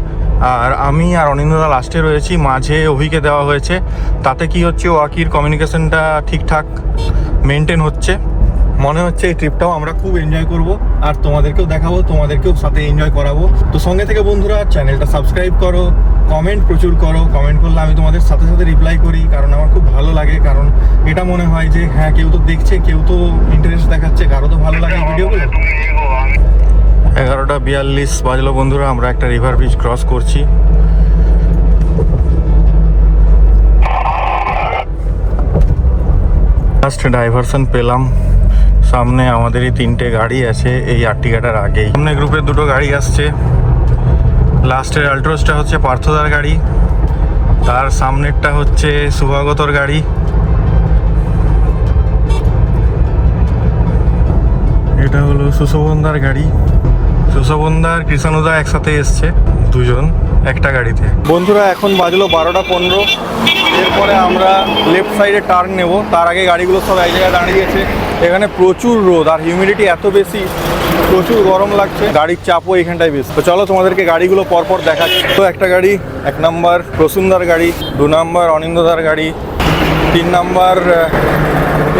আর আমি আর অনিন্দা লাস্টে রয়েছি, মাঝে অভিকে দেওয়া হয়েছে। তাতে কি হচ্ছে, ওয়াকির কমিউনিকেশনটা ঠিকঠাক মেনটেন হচ্ছে। মনে হচ্ছে এই ট্রিপটাও আমরা খুব এনজয় করব, আর তোমাদেরকেও দেখাবো, তোমাদেরকেও সাথে এনজয় করাবো। তো সঙ্গে থেকে বন্ধুরা, চ্যানেলটা সাবস্ক্রাইব করো, কমেন্ট প্রচুর করো। কমেন্ট করলে আমি তোমাদের সাথে সাথে রিপ্লাই করি, কারণ আমার খুব ভালো লাগে। কারণ এটা মনে হয় যে হ্যাঁ, কেউ তো দেখছে, কেউ তো ইন্টারেস্ট দেখাচ্ছে, কারো তো ভালো লাগে ভিডিওগুলো। 11টা 42 বাজলো বন্ধুরা, আমরা একটা রিভার ব্রিজ ক্রস করছি। ফার্স্ট ডাইভারশন পেলাম। সামনে আমাদেরই 3টে গাড়ি আছে এই আর্টিগাটার আগেই। সামনে গ্রুপের 2টো গাড়ি আসছে। লাস্টের আল্ট্রোসটা হচ্ছে পার্থদার গাড়ি, তার সামনেরটা হচ্ছে শুভাগতর গাড়ি। এটা হলো সুশোভনদার গাড়ি। সুশোভনদা আর কৃষাণুদা একসাথে এসছে, দুজন একটা গাড়িতে। বন্ধুরা এখন বাজলো 12:15। এরপরে আমরা লেফট সাইডে টার্ন নেব। তার আগে গাড়িগুলো সব এক জায়গায় দাঁড়িয়েছে। এখানে প্রচুর রোদ আর হিউমিডিটি এত বেশি, প্রচুর গরম লাগছে, গাড়ির চাপও এখানটায় বেশি। তো চলো তোমাদেরকে গাড়িগুলো পরপর দেখাচ্ছি। তো একটা গাড়ি 1 নম্বর প্রসুনদার গাড়ি, 2 নম্বর অনিন্দদার গাড়ি, 3 নম্বর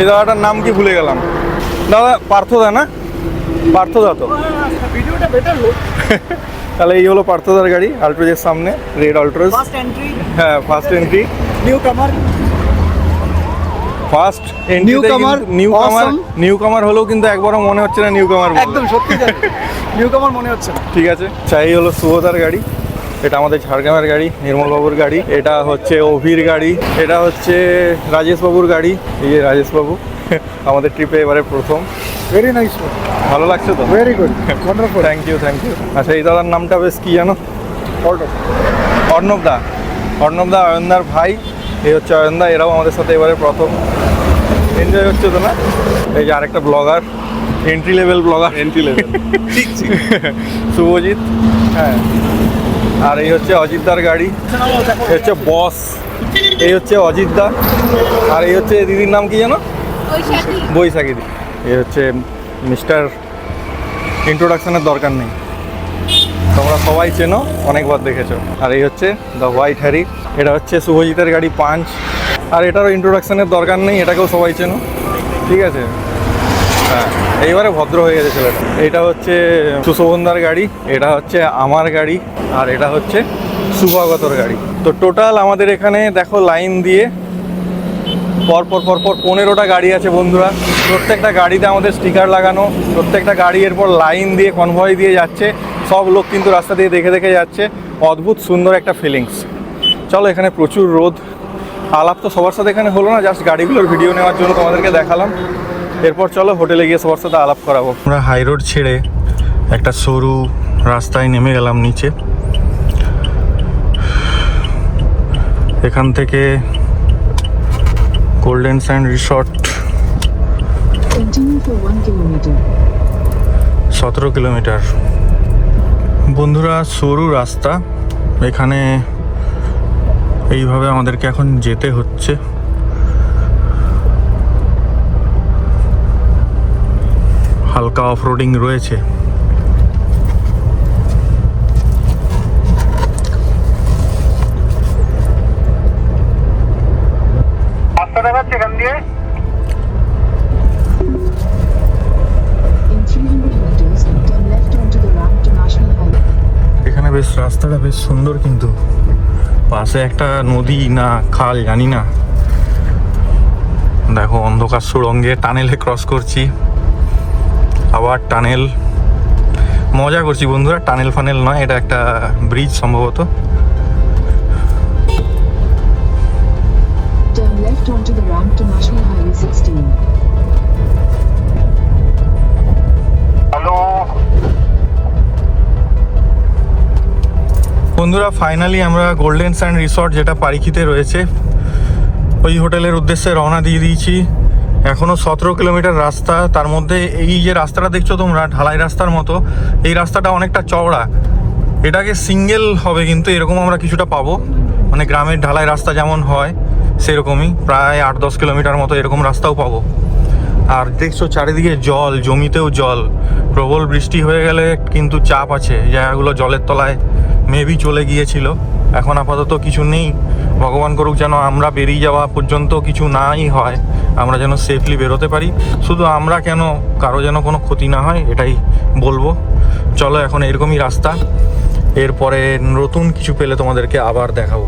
এই দাদাটার নাম কি ভুলে গেলাম, দাদা পার্থদা না, পার্থদা তো ভিডিওটা বেটার হোক। তাহলে এই হলো পার্থদার গাড়ি, আল্ট্রোজের সামনে, রেড আল্ট্রোজ। ফার্স্ট এন্ট্রি, হ্যাঁ ফার্স্ট এন্ট্রি, নিউ কামার, ফার্স্ট Newcomer, awesome. নিউ কামার হলেও কিন্তু একবারও মনে হচ্ছে না নিউ কামার। একদম সত্যি জানি নিউ কামার মনে হচ্ছে না। ঠিক আছে, চাই হলো শুভদার গাড়ি, এটা আমাদের ঝাড়গ্রামের গাড়ি, নির্মলবাবুর গাড়ি। এটা হচ্ছে অভির গাড়ি, এটা হচ্ছে রাজেশবাবুর গাড়ি। এই যে রাজেশবাবু আমাদের ট্রিপে এবারে প্রথম। ভেরি নাইস, ভালো লাগছে তো? Very good, wonderful. Thank you, thank you. আচ্ছা এই দাদার নামটা বেশ কি জানো? অর্ণবদা, অর্ণবদা অয়নদার ভাই। এই হচ্ছে অয়নদা, এরাও আমাদের সাথে এবারে প্রথম। এনজয় হচ্ছে তো না? এই যে আরেকটা blogger, entry level blogger, entry level ঠিক ঠিক শুভজিৎ। হ্যাঁ, আর এই হচ্ছে অজিতদার গাড়ি, এই হচ্ছে বস, এই হচ্ছে অজিতদা, আর এই হচ্ছে দিদির নাম কি জানো? বৈশাখী দি। এই হচ্ছে মিস্টার, ইন্ট্রোডাকশনের দরকার নেই, তোমরা সবাই চেনো, অনেকবার দেখেছো। আর এই হচ্ছে দ্য হোয়াইট হ্যারি, এটা হচ্ছে শুভজিতের গাড়ি 5। আর এটারও ইন্ট্রোডাকশনের দরকার নেই, এটাকেও সবাই চেনো, ঠিক আছে। হ্যাঁ, এইবারে ভদ্র হয়ে গেছে ছেলেটা। এটা হচ্ছে সুশোভনদার গাড়ি, এটা হচ্ছে আমার গাড়ি, আর এটা হচ্ছে শুভাগতর গাড়ি। তো টোটাল আমাদের এখানে দেখো লাইন দিয়ে পরপর 15টা গাড়ি আছে বন্ধুরা। প্রত্যেকটা গাড়িতে আমাদের স্টিকার লাগানো, প্রত্যেকটা গাড়ি এরপর লাইন দিয়ে কনভয় দিয়ে যাচ্ছে। সব লোক কিন্তু রাস্তা দিয়ে দেখে দেখে যাচ্ছে, অদ্ভুত সুন্দর একটা ফিলিংস। চলো, এখানে প্রচুর রোদ। আলাপ তো সবার সাথে এখানে হলো না, জাস্ট গাড়িগুলোর ভিডিও নেওয়ার জন্য তোমাদেরকে দেখালাম। এরপর চলো হোটেলে গিয়ে সবার সাথে আলাপ করাবো। আমরা হাই রোড ছেড়ে একটা সরু রাস্তায় নেমে গেলাম নিচে। এখান থেকে গোল্ডেন স্যান্ড রিসর্ট 17 কিলোমিটার। বন্ধুরা সরু রাস্তা, এখানে এইভাবে আমাদেরকে এখন যেতে হচ্ছে। হালকা অফরোডিং রয়েছে। রাস্তা দেখাচ্ছে এখান দিয়ে। এখানে বেশ রাস্তাটা বেশ সুন্দর, কিন্তু পাশে একটা নদী না খাল জানি না। দেখো অন্ধকার সুড়ঙ্গে টানেলে ক্রস করছি, আবার টানেল, মজা করছি বন্ধুরা। টানেল ফানেল নয়, এটা একটা ব্রিজ সম্ভবত। Turn left onto the ramp to National Highway 16. Hello বন্ধুরা, ফাইনালি আমরা গোল্ডেন স্যান্ড রিসর্ট, যেটা পারিখিতে রয়েছে, ওই হোটেলের উদ্দেশ্যে রওনা দিয়ে দিয়েছি। এখনও 17 কিলোমিটার রাস্তা। তার মধ্যে এই যে রাস্তাটা দেখছো তোমরা, ঢালাই রাস্তার মতো, এই রাস্তাটা অনেকটা চওড়া। এটাকে সিঙ্গেল হবে, কিন্তু এরকম আমরা কিছুটা পাবো, মানে গ্রামের ঢালাই রাস্তা যেমন হয় সেরকমই, প্রায় 8-10 কিলোমিটার মতো এরকম রাস্তাও পাবো। আর দেখছো চারিদিকে জল, জমিতেও জল। প্রবল বৃষ্টি হয়ে গেলে কিন্তু চাপ আছে, জায়গাগুলো জলের তলায় মেবি চলে গিয়েছিল। এখন আপাতত কিছু নেই, ভগবান করুক যেন আমরা বেরিয়ে যাওয়া পর্যন্ত কিছু নাই হয়, আমরা যেন সেফলি বেরোতে পারি। শুধু আমরা কেন, কারো যেন কোনো ক্ষতি না হয়, এটাই বলবো। চলো, এখন এরকমই রাস্তা, এরপরে নতুন কিছু পেলে তোমাদেরকে আবার দেখাবো।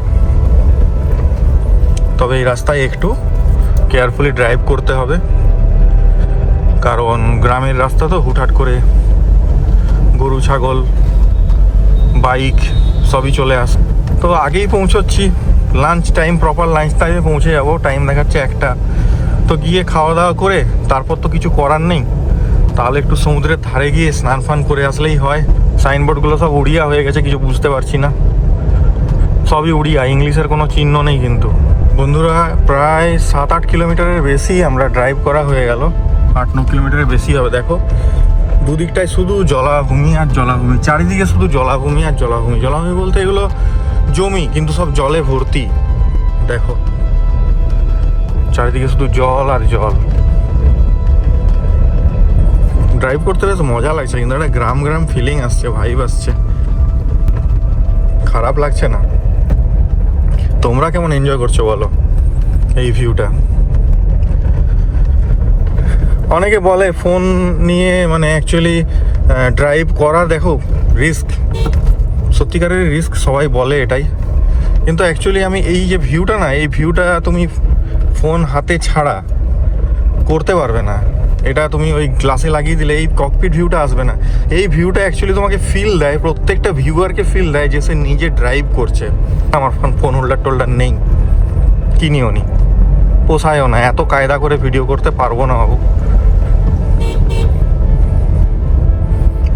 তবে এই রাস্তায় একটু কেয়ারফুলি ড্রাইভ করতে হবে, কারণ গ্রামের রাস্তা তো, হুটহাট করে গরু ছাগল বাইক সবই চলে আসে। তো আগেই পৌঁছচ্ছি, লাঞ্চ টাইম, প্রপার লাঞ্চ টাইমে পৌঁছে যাবো। টাইম দেখাচ্ছে 1টা। তো গিয়ে খাওয়া দাওয়া করে তারপর তো কিছু করার নেই, তাহলে একটু সমুদ্রের ধারে গিয়ে স্নান ফান করে আসলেই হয়। সাইনবোর্ডগুলো সব উড়িয়া হয়ে গেছে, কিছু বুঝতে পারছি না, সবই উড়িয়া, ইংলিশের কোনো চিহ্ন নেই। কিন্তু বন্ধুরা প্রায় 7-8 কিলোমিটারের বেশি আমরা ড্রাইভ করা হয়ে গেল, 8-9 কিলোমিটারের বেশি হবে। দেখো দুদিকটায় শুধু জলাভূমি আর জলাভূমি, চারিদিকে শুধু জলাভূমি আর জলাভূমি। জলাভূমি বলতে এগুলো জমি, কিন্তু সব জলে ভর্তি। দেখো চারিদিকে শুধু জল আর জল। ড্রাইভ করতে বেশ মজা লাগছে, কিন্তু একটা গ্রাম গ্রাম ফিলিং আসছে, ভাইব আসছে, খারাপ লাগছে না। তোমরা কেমন এনজয় করছো বলো এই ভিউটা? অনেকে বলে ফোন নিয়ে মানে অ্যাকচুয়ালি ড্রাইভ করা দেখো রিস্ক, সত্যিকারের রিস্ক, সবাই বলে এটাই। কিন্তু অ্যাকচুয়ালি আমি এই যে ভিউটা না, এই ভিউটা তুমি ফোন হাতে ছাড়া করতে পারবে না। এটা তুমি ওই গ্লাসে লাগিয়ে দিলে এই ককপিট ভিউটা আসবে না। এই ভিউটা অ্যাকচুয়ালি তোমাকে ফিল দেয়, প্রত্যেকটা ভিউয়ারকে ফিল দেয় যে সে নিজে ড্রাইভ করছে। আমার ফোন হোল্ডার টোল্ডার নেই, কিনিও নি, পোষায়ও না, এত কায়দা করে ভিডিও করতে পারবো না বাবু।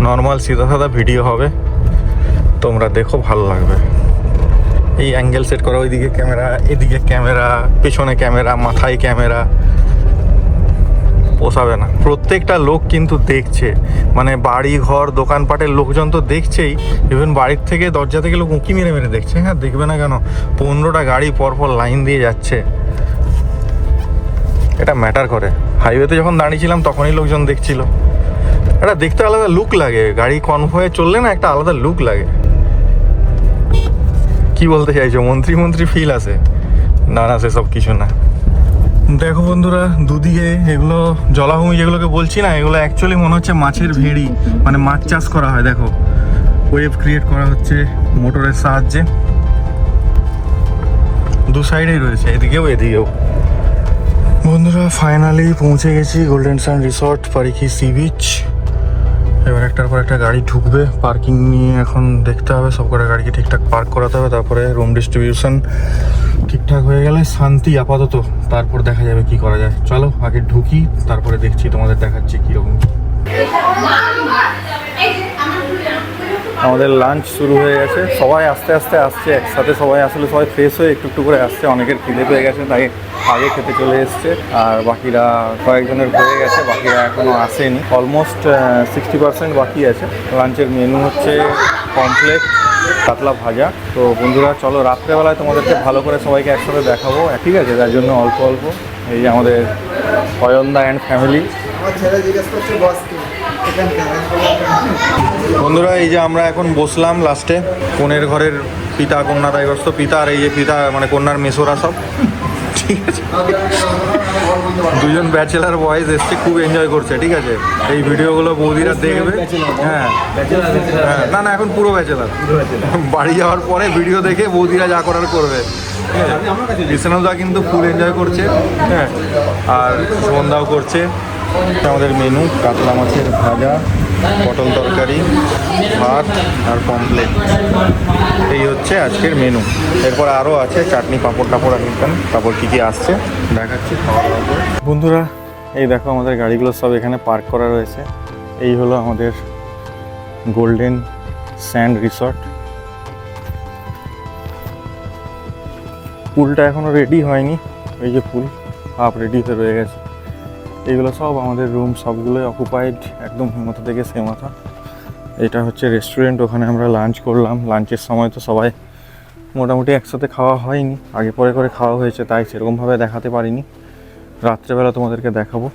নর্মাল সিধা সাদা ভিডিও হবে, তোমরা দেখো, ভালো লাগবে। এই অ্যাঙ্গেল সেট করা, ওইদিকে ক্যামেরা, এদিকে ক্যামেরা, পেছনে ক্যামেরা, মাথায় ক্যামেরা, পোষাবে না। প্রত্যেকটা লোক কিন্তু দেখছে, মানে বাড়ি ঘর দোকানপাটের লোকজন তো দেখছেই, ইভেন বাড়ির থেকে দরজা থেকে লোক উঁকি মেরে মেরে দেখছে। হ্যাঁ, দেখবে না কেন? 15টা গাড়ি পরপর লাইন দিয়ে যাচ্ছে, এটা ম্যাটার করে। হাইওয়েতে যখন দাঁড়িয়েছিলাম তখনই লোকজন দেখছিল। এটা দেখতে আলাদা লুক লাগে, গাড়ি কনভয়ে চললে না একটা আলাদা লুক লাগে। কি বলতে চাইছো? মন্ত্রী ফিল আসে? না না, সেসব কিছু না। দেখো বন্ধুরা, দুদিকে এগুলো জলাভূমি যেগুলোকে বলছি না, এগুলো অ্যাকচুয়ালি মনে হচ্ছে মাছের ভেড়ি, মানে মাছ চাষ করা হয়। দেখো ওয়েভ ক্রিয়েট করা হচ্ছে মোটরের সাহায্যে, দু সাইডেই রয়েছে, এদিকেও এদিকেও। বন্ধুরা ফাইনালি পৌঁছে গেছি গোল্ডেন সান রিসর্ট, পারিখি সি বিচ। এবার একটার পর একটা গাড়ি ঢুকবে, পার্কিং নিয়ে এখন দেখতে হবে, সব কটা গাড়িকে ঠিকঠাক পার্ক করাতে হবে, তারপরে রুম ডিস্ট্রিবিউশন ঠিকঠাক হয়ে গেলে শান্তি আপাতত, তারপর দেখা যাবে কি করা যায়। চলো আগে ঢুকি, তারপরে দেখছি, তোমাদের দেখাচ্ছি কীরকম। আমাদের লাঞ্চ শুরু হয়ে গেছে, সবাই আস্তে আস্তে আসছে একসাথে, সবাই আসলে সবাই ফ্রেশ হয়ে একটু একটু করে আসছে। অনেকের খিদে পেয়ে গেছে, তাই আগে খেতে চলে এসছে, আর বাকিরা কয়েকজনের হয়ে গেছে, বাকিরা এখনও আসেনি। অলমোস্ট 60% বাকি আছে। লাঞ্চের মেনু হচ্ছে পমফ্লেট, কাতলা ভাজা। তো বন্ধুরা চলো, রাত্রেবেলায় তোমাদেরকে ভালো করে সবাইকে একসাথে দেখাবো, ঠিক আছে? তার জন্য অল্প অল্প এই যে আমাদের অয়নদা অ্যান্ড ফ্যামিলি। বন্ধুরা এই যে আমরা এখন বসলাম লাস্টে, কনের ঘরের পিতা, কন্যা দায়গ্রস্ত পিতা, আর এই যে পিতা মানে কন্যার মেসোরা সব, ঠিক আছে? দুজন ব্যাচেলার বয়েজ এসছে, খুব এনজয় করছে, ঠিক আছে? এই ভিডিওগুলো বৌদিরা দেখবে। হ্যাঁ হ্যাঁ, না না, এখন পুরো ব্যাচেলার। বাড়ি যাওয়ার পরে ভিডিও দেখে বৌদিরা যা করার করবে। কৃষ্ণদা কিন্তু ফুল এনজয় করছে, হ্যাঁ, আর সুমনদাও করছে। আমাদের মেনু কাতলা মাছের ভাজা, পটল তরকারি, ভাত আর পমফ্লেট, এই হচ্ছে আজকের মেনু। এরপর আরও আছে চাটনি, পাঁপড় টাপড় আর নিতাম, তারপর কী কী আসছে দেখাচ্ছি খাওয়া দাওয়া করে। বন্ধুরা এই দেখো আমাদের গাড়িগুলো সব এখানে পার্ক করা রয়েছে। এই হলো আমাদের গোল্ডেন স্যান্ড রিসর্ট। পুলটা এখনও রেডি হয়নি, এই যে পুল হাফ রেডিতে রয়ে গেছে। এগুলো সব আমাদের রুম, সবগুলোই অকুপাইড, একদম মাথা থেকে সে মাথা। এটা হচ্ছে রেস্টুরেন্ট, ওখানে আমরা লাঞ্চ করলাম। লাঞ্চের সময় তো সবাই মোটামুটি একসাথে খাওয়া হয়নি, আগে পরে করে খাওয়া হয়েছে, তাই সেরকমভাবে দেখাতে পারিনি। রাত্রেবেলা তোমাদেরকে দেখাবো।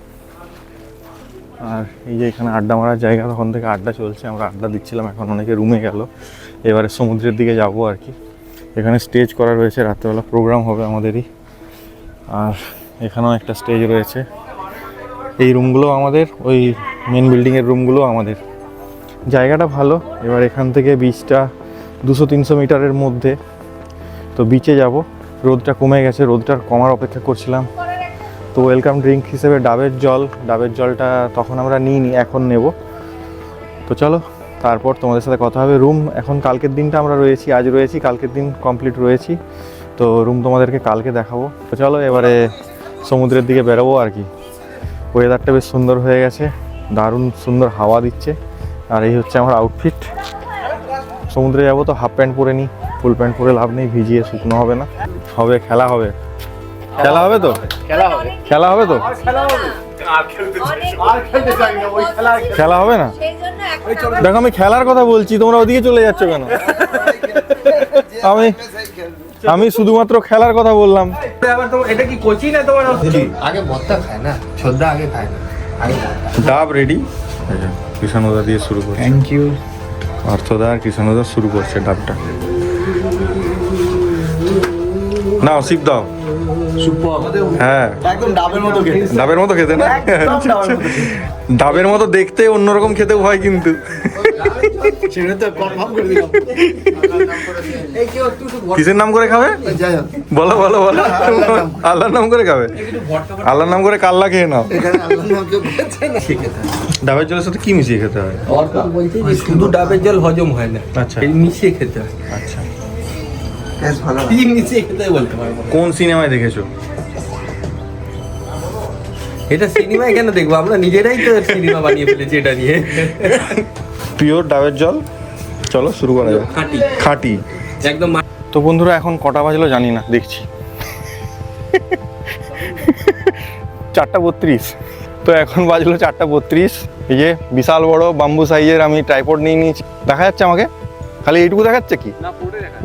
আর এই যে এখানে আড্ডা মারার জায়গা, তখন থেকে আড্ডা চলছে, আমরা আড্ডা দিচ্ছিলাম, এখন অনেকে রুমে গেল, এবারে সমুদ্রের দিকে যাবো আর কি। এখানে স্টেজ করা রয়েছে, রাত্রেবেলা প্রোগ্রাম হবে আমাদেরই। আর এখানেও একটা স্টেজ রয়েছে। এই রুমগুলো আমাদের, ওই মেন বিল্ডিংয়ের রুমগুলো আমাদের। জায়গাটা ভালো। এবার এখান থেকে বিচটা 200-300 মিটারের মধ্যে, তো বিচে যাব। রোদটা কমে গেছে, রোদটা কমার অপেক্ষা করছিলাম। তো ওয়েলকাম ড্রিঙ্ক হিসেবে ডাবের জলটা তখন আমরা নিইনি, এখন নেব। তো চলো, তারপর তোমাদের সাথে কথা হবে। রুম এখন কালকের দিনটা আমরা রয়েছি, আজ রয়েছি, কালকের দিন কমপ্লিট রয়েছি। তো রুম তোমাদেরকে কালকে দেখাবো। তো চলো এবারে সমুদ্রের দিকে বেরোবো আর কি। ওয়েদারটা বেশ সুন্দর হয়ে গেছে, দারুণ সুন্দর হাওয়া দিচ্ছে। আর এই হচ্ছে আমার আউটফিট। সমুদ্রে যাবো তো হাফ প্যান্ট পরে নিই, ফুল প্যান্ট পরে লাভ নেই, ভিজিয়ে শুকনো হবে না। হবে খেলা হবে, খেলা হবে তো, খেলা হবে তো। খেলা হবে না? দেখো আমি খেলার কথা বলছি, তোমরা ওদিকে চলে যাচ্ছ কেন? আমি শুধুমাত্র খেলার কথা বললাম। এটা কি কোচিং না তোমার? আগে ভর্তা খায় না, ছোদ্দা আগে খায় না, আগে ভর্তা। ডাব রেডি, কৃষ্ণদা দিয়ে শুরু করছে। Thank you. অর্থদা আর কৃষ্ণদা শুরু করছে ডাবটা। না শিব দাও। হ্যাঁ একদম ডাবের মতো খেতে। ডাবের মতো খেতে না? ডাবের মতো দেখতে, অন্যরকম খেতেও হয় কিন্তু। সেটা তো কনফার্ম করে দিলাম। কিসের নাম করে খাবে? যাই হোক, বলো বলো বলো। আল্লাহর নাম করে খাবে? আল্লাহর নাম করে কাল্লা খেয়ে নাও। এখানে আল্লাহ নামকে বলেছে না, শিখেতে হয়। ডাবের জলের সাথে কি মিশিয়ে খেতে হয়? বলছে যে শুধু ডাবের জল হজম হয় না, আচ্ছা। এই মিশিয়ে খেতে হয়। আচ্ছা, বেশ ভালো। কি মিশিয়ে খেতে হয় বলতে পারবো না। কোন সিনেমায় দেখেছো? এটা সিনেমায় কেন দেখবো, আমরা নিজেরাই তো সিনেমা বানিয়ে ফেলেছি এটা নিয়ে। পিওর ডাবের জল। চলো শুরু করা যাক। খাঁটি খাঁটি। একদম। তো বন্ধুরা এখন কটা বাজলো জানি না, দেখছি 4:32। তো এখন বাজলো 4:32। এই যে বিশাল বড় বাম্বু সাইজের আমি ট্রাইপড নিয়ে নিয়েছি। দেখা যাচ্ছে আমাকে? খালি এইটুকু দেখাচ্ছে কি?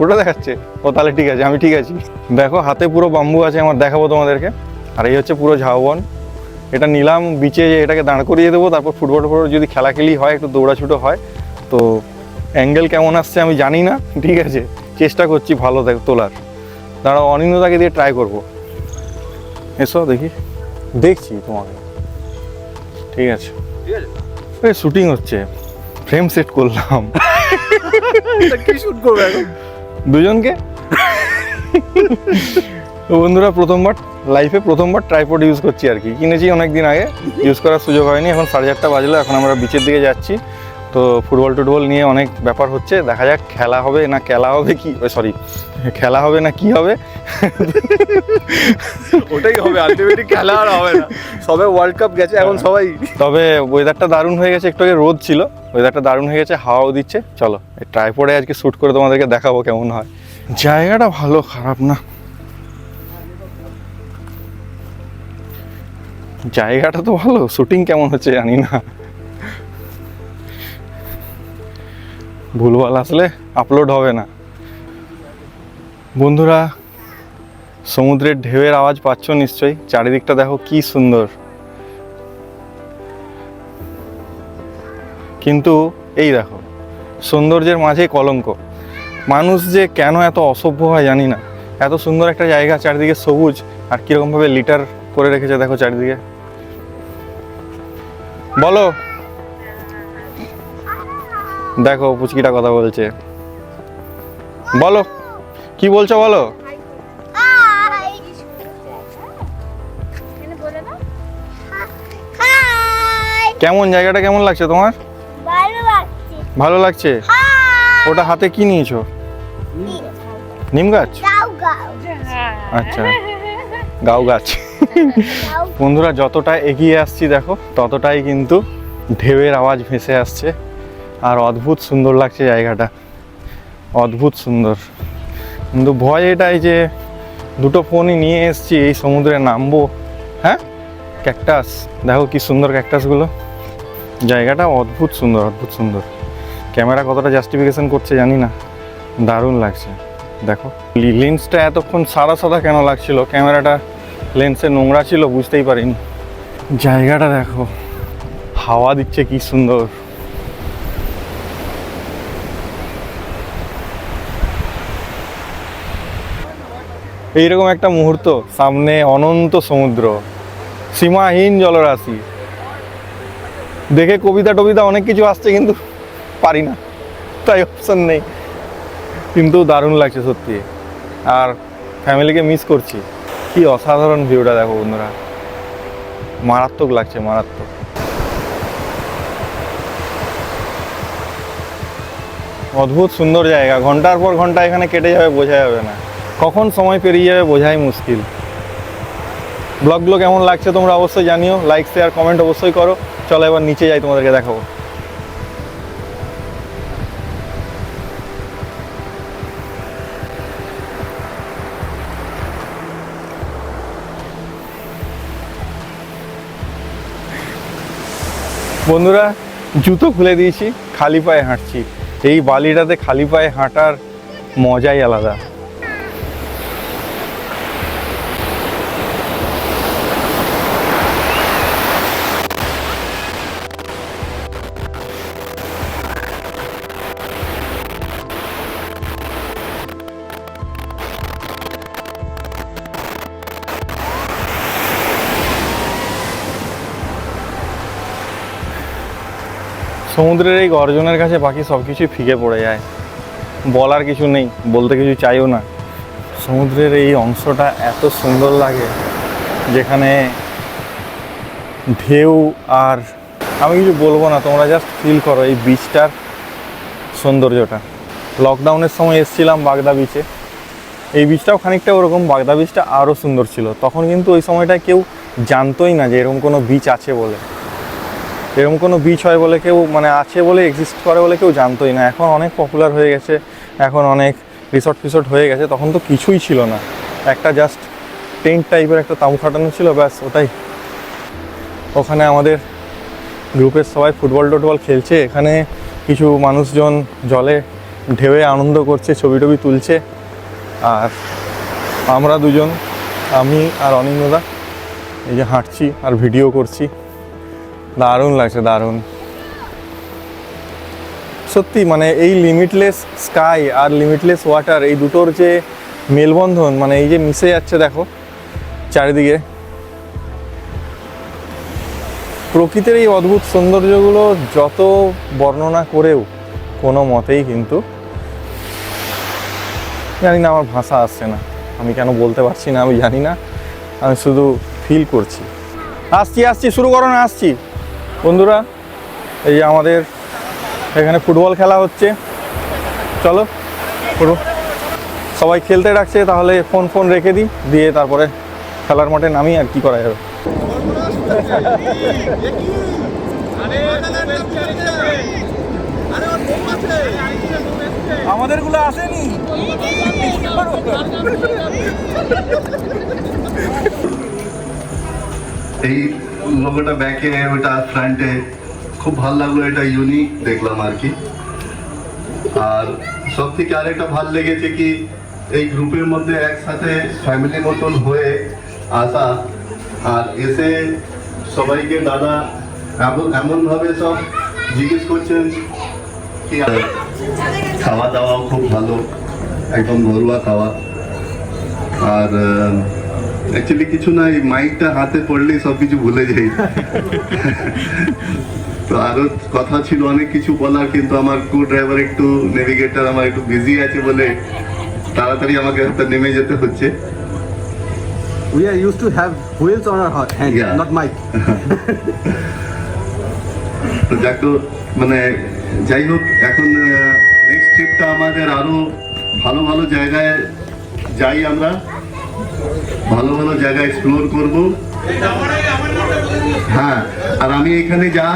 ওটা দেখাচ্ছে? ও তাহলে ঠিক আছে, আমি ঠিক আছি। দেখো হাতে পুরো বাম্বু আছে আমার, দেখাবো তোমাদেরকে। আর এই হচ্ছে পুরো ঝাউবন। এটা নিলাম বিচে, এটাকে দাঁড় করিয়ে দেবো, তারপর ফুটবল যদি খেলাখেলি হয়, একটু দৌড়াছুটো হয়। তো অ্যাঙ্গেল কেমন আসছে আমি জানি না, ঠিক আছে, চেষ্টা করছি ভালো তোলার। দাঁড়াও অনিন্দতাকে দিয়ে ট্রাই করব। এসো দেখি, দেখছি তোমাকে। ঠিক আছে, এই শুটিং হচ্ছে, ফ্রেম সেট করলাম। কি শুট করবে এখন? দুজনকে। তো বন্ধুরা লাইফে প্রথমবার ট্রাইপড ইউজ করছি আর কি। কিনেছি অনেক দিন আগে, ইউজ করার সুযোগ হয়নি। এখন 4:30 বাজলো, এখন আমরা বিচের দিকে যাচ্ছি। তো ফুটবল নিয়ে অনেক ব্যাপার হচ্ছে, দেখা যাক খেলা হবে না খেলা হবে না কি হবে। ওটাই হবে আলটিমেটলি, খেলা আর হবে না। সবে ওয়ার্ল্ড কাপ গেছে, এখন সবাই। তবে ওয়েদারটা দারুণ হয়ে গেছে, একটু আগে রোদ ছিল, ওয়েদারটা দারুণ হয়ে গেছে, হাওয়াও দিচ্ছে। চলো এই ট্রাইপডে আজকে শ্যুট করে তোমাদেরকে দেখাবো কেমন হয়। জায়গাটা ভালো, খারাপ না। জায়গাটা তো ভালো, শুটিং কেমন হচ্ছে জানি না। ভুলভাল আসলে আপলোড হবে না। বন্ধুরা সমুদ্রের ঢেউয়ের আওয়াজ পাচ্ছ নিশ্চয়ই। চারিদিকটা দেখো কি সুন্দর। কিন্তু এই দেখো, সৌন্দর্যের মাঝে কলঙ্ক। মানুষ যে কেন এত অসভ্য হয় জানি না। এত সুন্দর একটা জায়গা, চারিদিকে সবুজ, আর কীরকমভাবে লিটার করে রেখেছে দেখো চারিদিকে। বলো, দেখো পুচকিটা কথা বলছে। বলো কি বলছো, বলো। কেমন জায়গাটা কেমন লাগছে তোমার? ভালো লাগছে। ওটা হাতে কি নিয়েছো? নিম গাছ? আচ্ছা, গাও গাছ। বন্ধুরা যতটা এগিয়ে আসছি দেখো, ততটাই কিন্তু ঢেউয়ের আওয়াজ ভেসে আসছে। আর অদ্ভুত সুন্দর লাগছে জায়গাটা, অদ্ভুত সুন্দর। কিন্তু ভয় এটাই যে দুটো ফোনই নিয়ে এসেছি, এই সমুদ্রে নামবো। হ্যাঁ, ক্যাকটাস দেখো কি সুন্দর ক্যাকটাসগুলো। জায়গাটা অদ্ভুত সুন্দর, অদ্ভুত সুন্দর। ক্যামেরা কতটা জাস্টিফিকেশন করছে জানি না, দারুণ লাগছে। দেখো লেন্সটা এতক্ষণ সাদা সাদা কেন লাগছিল, ক্যামেরাটা লেন্সে নোংরা ছিল, বুঝতেই পারিনি। জায়গাটা দেখো, হাওয়া দিচ্ছে কি সুন্দর। এইরকম একটা মুহূর্ত, সামনে অনন্ত সমুদ্র, সীমাহীন জলরাশি। দেখে কবিতা অনেক কিছু আসছে, কিন্তু পারি না, তাই অপশন নেই। কিন্তু দারুণ লাগছে সত্যি, আর ফ্যামিলিকে মিস করছি। কি অসাধারণ ভিউটা দেখো বন্ধুরা, মারাত্মক লাগছে, মারাত্মক। অদ্ভুত সুন্দর জায়গা, ঘন্টার পর ঘন্টা এখানে কেটে যাবে বোঝা যাবে না, কখন সময় পেরিয়ে যাবে বোঝাই মুশকিল। ব্লগগুলো কেমন লাগছে তোমরা অবশ্যই জানিও, লাইক শেয়ার কমেন্ট অবশ্যই করো। চলো এবার নিচে যাই, তোমাদেরকে দেখাবো। বন্ধুরা জুতো খুলে দিয়েছি, খালি পায়ে হাঁটছি। এই বালিটাতে খালি পায়ে হাঁটার মজাই আলাদা। সমুদ্রের এই গর্জনের কাছে বাকি সব কিছুই ফিকে পড়ে যায়, বলার কিছু নেই, বলতে কিছু চাইও না। সমুদ্রের এই অংশটা এত সুন্দর লাগে, যেখানে ঢেউ, আর আমি কিছু বলবো না, তোমরা জাস্ট ফিল করো এই বিচটার সৌন্দর্যটা। লকডাউনের সময় এসেছিলাম বাগদা বিচে, এই বিচটাও খানিকটা ওরকম, বাগদা বিচটা আরও সুন্দর ছিল। তখন কিন্তু ওই সময়টায় কেউ জানতোই না যে এরকম কোনো বিচ আছে বলে, এরকম কোনো বিচ হয় বলে কেউ, মানে আছে বলে, এক্সিস্ট করে বলে কেউ জানতোই না। এখন অনেক পপুলার হয়ে গেছে, এখন অনেক রিসর্ট ফিসর্ট হয়ে গেছে। তখন তো কিছুই ছিল না, একটা জাস্ট টেন্ট টাইপের একটা তাঁবু খাটানো ছিল, ব্যাস ওটাই। ওখানে আমাদের গ্রুপের সবাই ফুটবল টুটবল খেলছে, এখানে কিছু মানুষজন জলে ঢেউয়ে আনন্দ করছে, ছবি টবি তুলছে। আর আমরা দুজন, আমি আর অনিন্দা, এই যে হাঁটছি আর ভিডিও করছি। দারুণ লাগছে, দারুণ সত্যি। মানে এই লিমিটলেস স্কাই আর লিমিটলেস ওয়াটার, এই দুটোর যে মেলবন্ধন, মানে এই যে মিশে যাচ্ছে দেখো চারিদিকে, প্রকৃতির এই অদ্ভুত সৌন্দর্যগুলো যত বর্ণনা করেও কোনো মতেই কিন্তু জানি না, আমার ভাষা আসছে না। আমি কেন বলতে পারছি না আমি জানি না, আমি শুধু ফিল করছি। আসছি, শুরু করো না, আসছি। বন্ধুরা এই যে আমাদের এখানে ফুটবল খেলা হচ্ছে, চলো সবাই খেলতে ডাকছে, তাহলে ফোন রেখে দিই, দিয়ে তারপরে খেলার মাঠে নামি। আর কি করা যাবে। আমাদেরগুলো আসেনি। এই লোগোটা ব্যাকে, ওটা ফ্রন্টে, খুব ভালো লাগলো, এটা ইউনিক দেখলাম আর কি। আর সব থেকে আরেকটা ভালো লেগেছে কি, এই গ্রুপের মধ্যে একসাথে ফ্যামিলি মতন হয়ে আসা, আর এসে সবাইকে দাদা এমনভাবে সব জিজ্ঞেস করছেন কি। খাওয়া দাওয়াও খুব ভালো, একদম ঘরোয়া খাওয়া। আর অ্যাকচুয়ালি কিছু না, এই মাইকটা হাতে পড়লেই সব কিছু ভুলে যাই। তো আরো কথা ছিল অনেক কিছু বলার, কিন্তু আমার কো ড্রাইভার একটু, নেভিগেটর আমার একটু বিজি আছে বলে তাড়াতাড়ি আমাকে নেমে যেতে হচ্ছে। We are used to have wheels on our hand, Yeah. not mic. তো মানে যাই হোক, এখন নেক্সট ট্রিপটা আমাদের আরো ভালো ভালো জায়গায় যাই, আমরা ভালো ভালো জায়গা এক্সপ্লোর করব। হ্যাঁ, আর আমি এখানে যা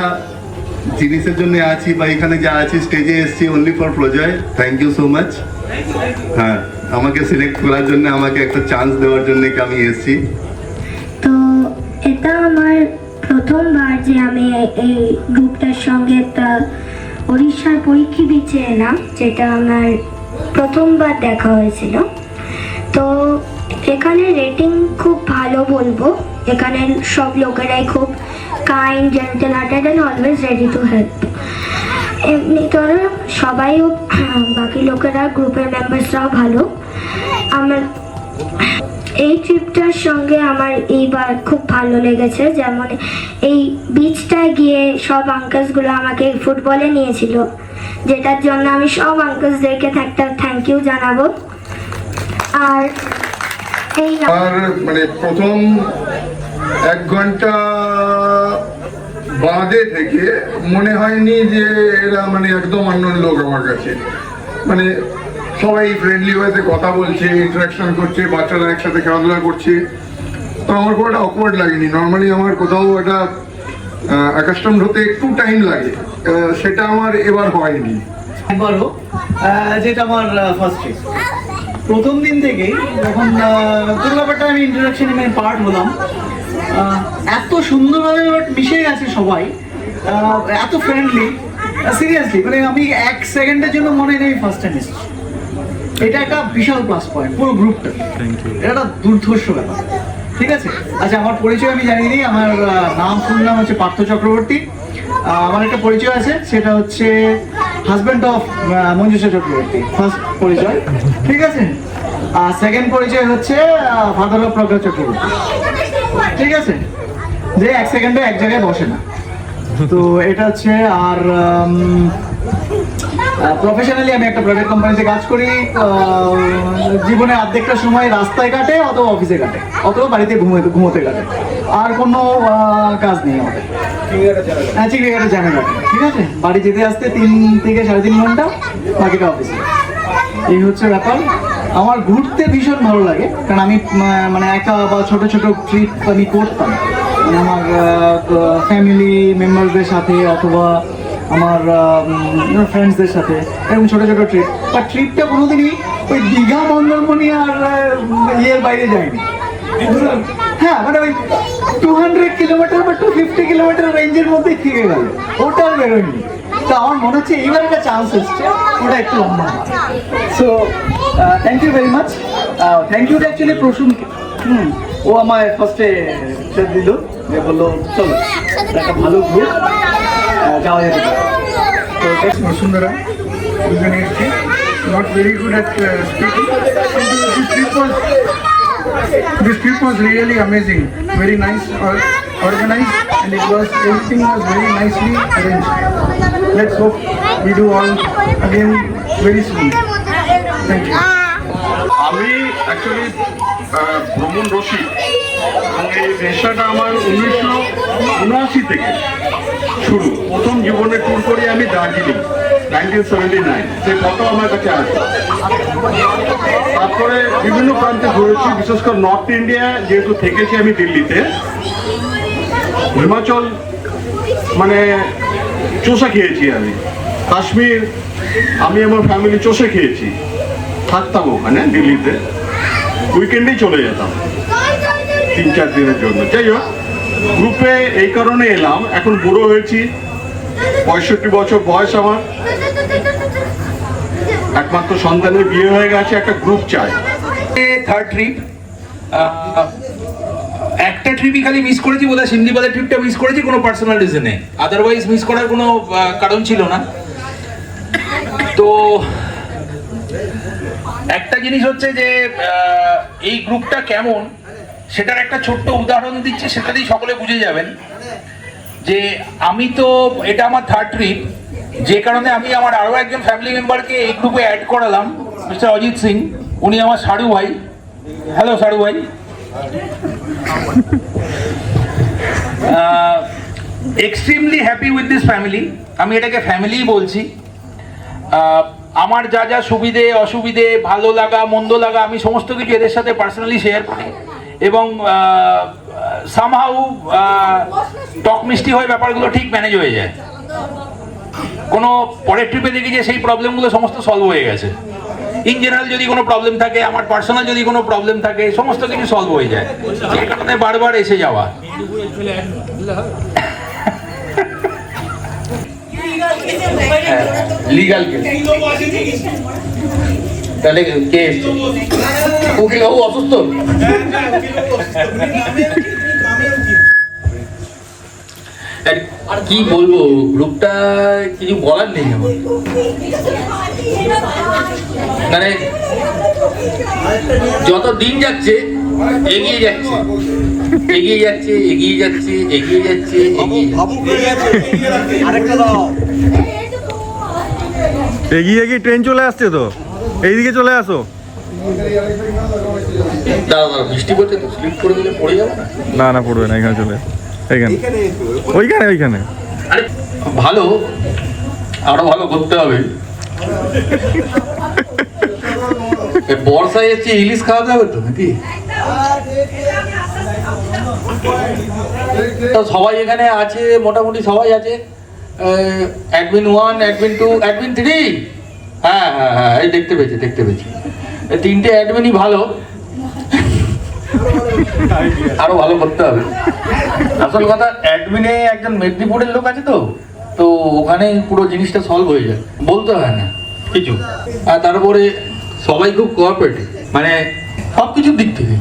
জিনিসের জন্য আছি, বা এখানে যা আছি, স্টেজে এসেছি only for Projoy. Thank you so much. হ্যাঁ, আমাকে সিলেক্ট করার জন্য, আমাকে একটা চান্স দেওয়ার জন্য আমি এসেছি। তো এটা আমার প্রথমবার যে আমি এই গ্রুপটার সঙ্গে একটা উড়িষ্যার পরীক্ষী বিচে এলাম, যেটা আমার প্রথমবার দেখা হয়েছিল। তো এখানে রেটিং খুব ভালো বলবো, এখানে সব লোকেরাই খুব kind, gentle hearted and always ready to help. এমনি ধরো সবাইও, বাকি লোকেরা, গ্রুপের মেম্বার্সরাও ভালো। আমার এই ট্রিপটার সঙ্গে আমার এইবার খুব ভালো লেগেছে, যেমন এই বিচটায় গিয়ে সব আঙ্কেলসগুলো আমাকে ফুটবলে নিয়েছিল, যেটার জন্য আমি সব আঙ্কেলসদেরকে একটা থ্যাংক ইউ জানাবো। আর এই মানে প্রথম 1 ঘন্টা বাদে থেকে মনে হয়নি যে এরা মানে একদম আননোন লোক আমার কাছে। মানে সবাই ফ্রেন্ডলি ওয়েতে কথা বলছে, ইন্টারাকশন করছে, বাচ্চারা একসাথে খেলাধুলা করছে। তো আমার খুব একটা অকওয়ার্ড লাগেনি। নর্মালি আমার কোথাও একটা অ্যাকাস্টমড হতে একটু টাইম লাগে, সেটা আমার এবার হয়নি। একবারও, যেটা আমার ফার্স্ট ট্রিপ। প্রথম দিন থেকেই যখন পুরো ব্যাপারটা আমি ইন্ট্রোডাকশনে পার্ট হলাম, এত সুন্দরভাবে মিশে গেছে সবাই। এত ফ্রেন্ডলি, সিরিয়াসলি মানে আমি এক সেকেন্ডের জন্য মনে নেই ফার্স্ট টাইম এসেছি। এটা একটা বিশাল প্লাস পয়েন্ট পুরো গ্রুপটা, এটা একটা দুর্ধর্ষ ব্যাপার। ঠিক আছে, আচ্ছা আমার পরিচয় আমি জানিয়ে দিই। আমার ফুল নাম হচ্ছে পার্থ চক্রবর্তী। আমার একটা পরিচয় আছে, সেটা হচ্ছে husband of Manjusha Chakraborty, first পরিচয়। ঠিক আছে, আর সেকেন্ড পরিচয় হচ্ছে ফাদার অফ প্রজ্ঞা চক্রবর্তী। ঠিক আছে, যে এক সেকেন্ডে এক জায়গায় বসে না। তো এটা হচ্ছে। আর প্রফেশনালি আমি একটা প্রাইভেট কোম্পানিতে কাজ করি। জীবনে অর্ধেকটা সময় রাস্তায় কাটে, অথবা অফিসে কাটে, অথবা বাড়িতে ঘুমোতে কাটে। আর কোনো কাজ নেই আমাদের। হ্যাঁ, চিড়িয়াখাটা জ্যামে কাটে। ঠিক আছে, বাড়ি যেতে আসতে 3 থেকে 3.5 ঘন্টা, বাকিটা অফিসে। এই হচ্ছে ব্যাপার। আমার ঘুরতে ভীষণ ভালো লাগে, কারণ আমি মানে একা বা ছোট ছোট ট্রিপ আমি করতাম, মানে আমার ফ্যামিলি মেম্বারদের সাথে অথবা আমার ফ্রেন্ডসদের সাথে, এরকম ছোট ছোট ট্রিপ। বা ট্রিপটা কোনোদিনই ওই দীঘা মন্দারমণি আর ইয়ের বাইরে যায়নি। হ্যাঁ, মানে ওই 200 কিলোমিটার বা 250 কিলোমিটার রেঞ্জের মধ্যেই থেকে গেল, ওটা আর বেরোয়নি। তো আমার মনে হচ্ছে এইবার একটা চান্স এসছে, ওটা একটু লম্বা। So thank you very much. Thank you actually প্রসূনকে। ও আমায় ফার্স্টে দিল, যে বললো চলো একটা ভালো গ্রুপ যাওয়া যেতে পারে। তো that's Vasundhara, দুজনে এসেছি, not very good at speaking. This trip was really amazing, very nice, organized, and everything was very nicely arranged. Let's hope we do all again very soon. Thank you. আমি actually ভ্রমণ রসিক, এবং এই পেশাটা আমার 1979 থেকে শুরু। প্রথম জীবনে ট্যুর করি আমি দার্জিলিং 1979, সেই ফটো আমার কাছে আছে। তারপরে বিভিন্ন প্রান্তে ঘুরেছি, বিশেষ করে নর্থ ইন্ডিয়া যেহেতু থেকেছি আমি দিল্লিতে, হিমাচল মানে চোষা খেয়েছি আমি, কাশ্মীর আমি আমার ফ্যামিলি চষে খেয়েছি, থাকতাম ওখানে দিল্লিতে, উইকেন্ডেই চলে যেতাম 3-4 দিনের জন্য। যাই হোক, গ্রুপে এই কারণে এলাম, এখন বুড়ো হয়েছি, 65 বছর বয়স আমার, একমাত্র সন্তানের বিয়ে হয়ে গেছে, একটা গ্রুপ চাই। থার্ড ট্রিপ, একটা ট্রিপই খালি মিস করেছি, বোধহয় সিমলিপালের ট্রিপটা মিস করেছি কোনো পার্সোনাল রিজনে, আদারওয়াইজ মিস করার কোনো কারণ ছিল না। তো একটা জিনিস হচ্ছে যে এই গ্রুপটা কেমন সেটার একটা ছোট্ট উদাহরণ দিচ্ছি, সেটা দিয়ে সকলে বুঝে যাবেন যে আমি তো, এটা আমার থার্ড ট্রিপ, যে কারণে আমি আমার আরও একজন ফ্যামিলি মেম্বারকে এই গ্রুপে অ্যাড করালাম, মিস্টার অজিত সিং। উনি আমার সারু ভাই। হ্যালো সারু ভাই। Extremely happy with this family, আমি এটাকে ফ্যামিলিই বলছি। আমার যা যা সুবিধে অসুবিধে, ভালো লাগা মন্দ লাগা, আমি সমস্ত কিছু এদের সাথে পার্সোনালি শেয়ার করি, এবং সামহাউ টক মিষ্টি হয়ে ব্যাপারগুলো ঠিক ম্যানেজ হয়ে যায়। কোনো পরের ট্রিপে দেখি যে সেই প্রবলেমগুলো সমস্ত সলভ হয়ে গেছে। ইন জেনারেল যদি কোনো প্রবলেম থাকে, আমার পার্সোনাল যদি কোনো প্রবলেম থাকে, সমস্ত কিছু সলভ হয়ে যায়, সেই কারণে বারবার এসে যাওয়া। লিগাল কেস, তাহলে কে এসছে? উকিল বাবু অসুস্থ। আর কি বলবো, গ্রুপটা কিছু বলার নেই আমার। মানে যত দিন যাচ্ছে এগিয়ে যাচ্ছে, এগিয়ে যাচ্ছে, এগিয়ে যাচ্ছে, এগিয়ে যাচ্ছে, এগিয়ে এগিয়ে এগিয়ে ট্রেন চলে আসছে, তো এইদিকে চলে আসো। দাদা বৃষ্টি করছে তো, স্লিপ করে দিলে পড়ে যাবে না? না না, পড়বে না, এখানে চলে, এইখানে ওইখানে ওইখানে। আরে ভালো, আরো ভালো করতে হবে। বর্ষায় এসছে, ইলিশ খাওয়াতে হবে তো নাকি? তো সবাই এখানে আছে, মোটামুটি সবাই আছে। Admin 1, admin 2, admin 3। হ্যাঁ হ্যাঁ হ্যাঁ, এই দেখতে পেয়েছি। এই 3টে অ্যাডমিনই ভালো। আরো ভালো করতে হবে। আসল কথা অ্যাডমিনে একজন মেদিনীপুরের লোক আছে তো, তো ওখানে পুরো জিনিসটা সলভ হয়ে যায়, বলতে হয় না কিছু। আর তারপরে সবাই খুব কোঅপারেটিভ, মানে সব কিছুর দিক থেকে,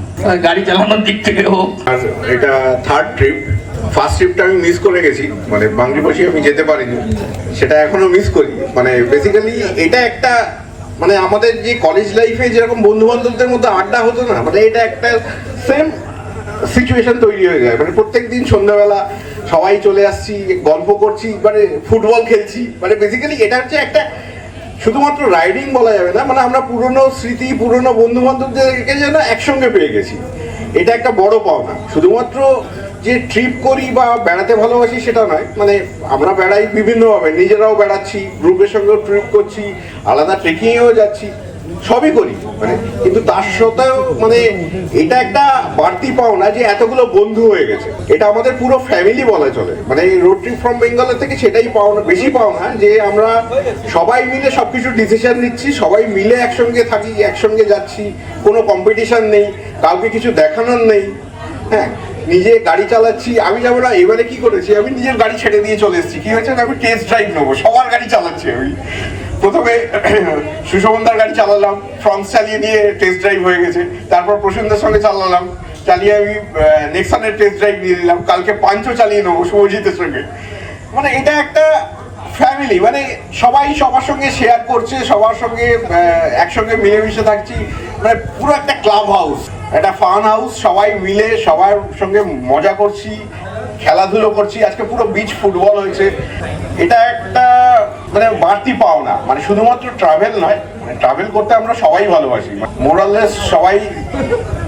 গাড়ি চালানোর দিক থেকে হোক। আর এটা থার্ড ট্রিপ। ফার্স্ট ট্রিপটা আমি মিস করে গেছি, মানে বাংলাদেশি আমি যেতে পারিনি, সেটা এখনো মিস করি। মানে বেসিক্যালি এটা একটা মানে আমাদের যে কলেজ লাইফে যেরকম বন্ধু বান্ধবদের মধ্যে আড্ডা হতো না, মানে এটা একটা সেম সিচুয়েশন তৈরি হয়ে যায়। মানে প্রত্যেক দিন সন্ধ্যাবেলা সবাই চলে আসছি, গল্প করছি, মানে ফুটবল খেলছি। মানে বেসিক্যালি এটা হচ্ছে একটা শুধুমাত্র রাইডিং বলা যাবে না, মানে আমরা পুরনো স্মৃতি, পুরনো বন্ধু বান্ধবদেরকে যেন একসঙ্গে পেয়ে গেছি। এটা একটা বড় পাওনা। শুধুমাত্র যে ট্রিপ করি বা বেড়াতে ভালোবাসি সেটা নয়, মানে আমরা বেড়াই বিভিন্নভাবে, নিজেরাও বেড়াচ্ছি, গ্রুপের সঙ্গেও ট্রিপ করছি, আলাদা ট্রেকিংয়েও যাচ্ছি, সবই করি। মানে কিন্তু তার সত্ত্বেও মানে এটা একটা বাড়তি পাওনা যে এতগুলো বন্ধু হয়ে গেছে। এটা আমাদের পুরো ফ্যামিলি বলা চলে। মানে এই রোড ট্রিপ ফ্রম বেঙ্গলের থেকে সেটাই পাওনা, বেশি পাওনা যে আমরা সবাই মিলে সবকিছু ডিসিশন নিচ্ছি, সবাই মিলে একসঙ্গে থাকি, একসঙ্গে যাচ্ছি, কোনো কম্পিটিশন নেই, কাউকে কিছু দেখানোর নেই। হ্যাঁ, নিজে গাড়ি চালাচ্ছি। আমি যাবো না, এবারে কি করেছি, আমি নিজের গাড়ি ছেড়ে দিয়ে চলে এসেছি। কি হয়েছে, আমি টেস্ট ড্রাইভ নেবো, সবার গাড়ি চালাচ্ছি আমি। প্রথমে সুশোভনদার গাড়ি চালালাম, ফ্রন্ট চালিয়ে নিয়ে টেস্ট ড্রাইভ হয়ে গেছে। তারপর প্রসেনদার সঙ্গে চালালাম, চালিয়ে আমি নেক্সনের টেস্ট ড্রাইভ নিয়ে নিলাম। কালকে পাঞ্চও চালিয়ে নেবো শুভজিতের সঙ্গে। মানে এটা একটা ফ্যামিলি, মানে সবাই সবার সঙ্গে শেয়ার করছে, সবার সঙ্গে একসঙ্গে মিলেমিশে থাকছি। মানে পুরো একটা ক্লাব হাউস, একটা ফান হাউস, সবাই মিলে সবার সঙ্গে মজা করছি, খেলাধুলো করছি। আজকে পুরো বিচ ফুটবল হয়েছে। এটা একটা মানে বাড়তি পাওনা। মানে শুধুমাত্র ট্রাভেল নয়, মানে ট্রাভেল করতে আমরা সবাই ভালোবাসি। মোরাললেস সবাই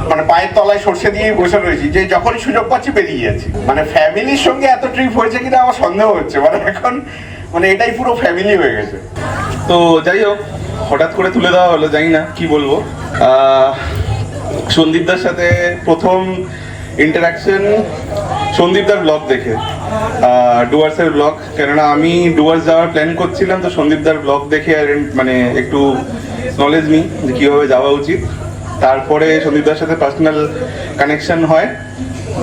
মানে পায়ের তলায় সর্ষে দিয়েই বসে রয়েছি, যে যখনই সুযোগ পাচ্ছি বেরিয়ে যাচ্ছি। মানে ফ্যামিলির সঙ্গে এত ট্রিপ হয়েছে কিনা আমার সন্দেহ হচ্ছে। মানে এখন মানে এটাই পুরো ফ্যামিলি হয়ে গেছে। তো যাই হোক, হঠাৎ করে তুলে দেওয়া হলো, জানি না কি বলবো। সন্দীপদার সাথে প্রথম ইন্টারাকশন সন্দীপদার ব্লগ দেখে, ডুয়ার্সের ব্লগ। কেননা আমি ডুয়ার্স যাওয়ার প্ল্যান করছিলাম, তো সন্দীপদার ব্লগ দেখে মানে একটু নলেজ নিই যে কীভাবে যাওয়া উচিত। তারপরে সন্দীপদার সাথে পার্সোনাল কানেকশন হয়,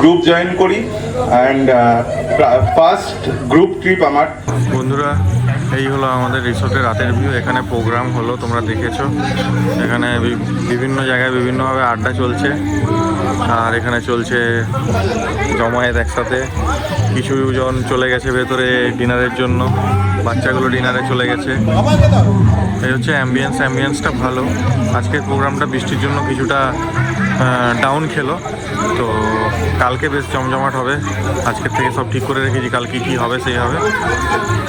গ্রুপ জয়েন করি, অ্যান্ড ফার্স্ট গ্রুপ ট্রিপ আমার। বন্ধুরা, এই হলো আমাদের রিসোর্টের রাতের ভিউ। এখানে প্রোগ্রাম হলো, তোমরা দেখেছো। এখানে বিভিন্ন জায়গায় বিভিন্নভাবে আড্ডা চলছে, আর এখানে চলছে জমায়েত একসাথে। কিছু জন চলে গেছে ভেতরে ডিনারের জন্য, বাচ্চাগুলো ডিনারে চলে গেছে। এই হচ্ছে অ্যাম্বিয়েন্সটা ভালো। আজকের প্রোগ্রামটা বৃষ্টির জন্য কিছুটা ডাউন খেলো, তো কালকে বেশ জমজমাট হবে। আজকের থেকে সব ঠিক করে রেখেছি, কালকে কী হবে সেই হবে।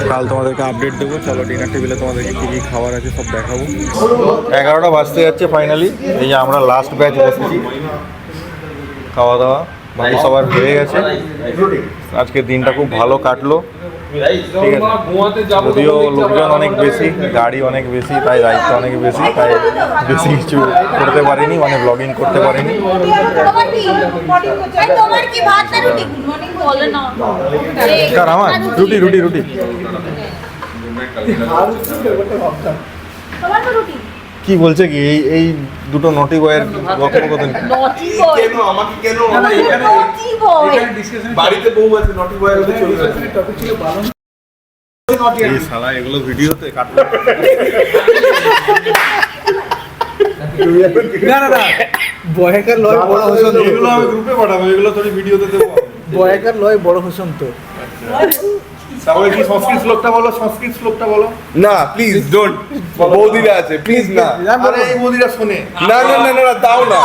কাল তোমাদেরকে আপডেট দেবো। চলো, ডিনার টেবিলে তোমাদেরকে কী কী খাবার আছে সব দেখাবো। 11টা বাজতে যাচ্ছে ফাইনালি। এই যে আমরা লাস্ট ব্যাচ বসেছি, খাওয়া দাওয়া বাকি সবার হয়ে গেছে। আজকের দিনটা খুব ভালো কাটলো, ঠিক আছে। যদিও লোকজন অনেক বেশি, গাড়ি অনেক বেশি, তাই দায়িত্ব অনেক বেশি, তাই বেশি কিছু করতে পারিনি, মানে ব্লগিং করতে পারিনি। কার আমার রুটি রুটি রুটি কি বলছে কি এই দুটো নটি বয়ের কথোপকথন। বাড়িতে বউ আছে, নটি বয়ের চলে যাচ্ছে। এই শালা এগুলো ভিডিওতে কাটলো। না না না, বয়কার লয় বড় হোসেন। এগুলো আমি গ্রুপে পাঠাবো, এগুলো তোর ভিডিওতে দেবো। বয়কার লয় বড় হোসেন। তো তাহলে কি সংস্কৃত শ্লোকটা বলো, সংস্কৃত শ্লোকটা বলো। না প্লিজ ডোন্ট, বৌদিরা আছে প্লিজ না। আরে এই বৌদিরা শোনে না না না না, তাও না,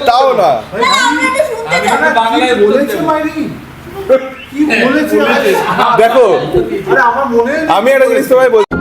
তাও না। দেখো, আমি একটা জিনিস তোমায় বলছি।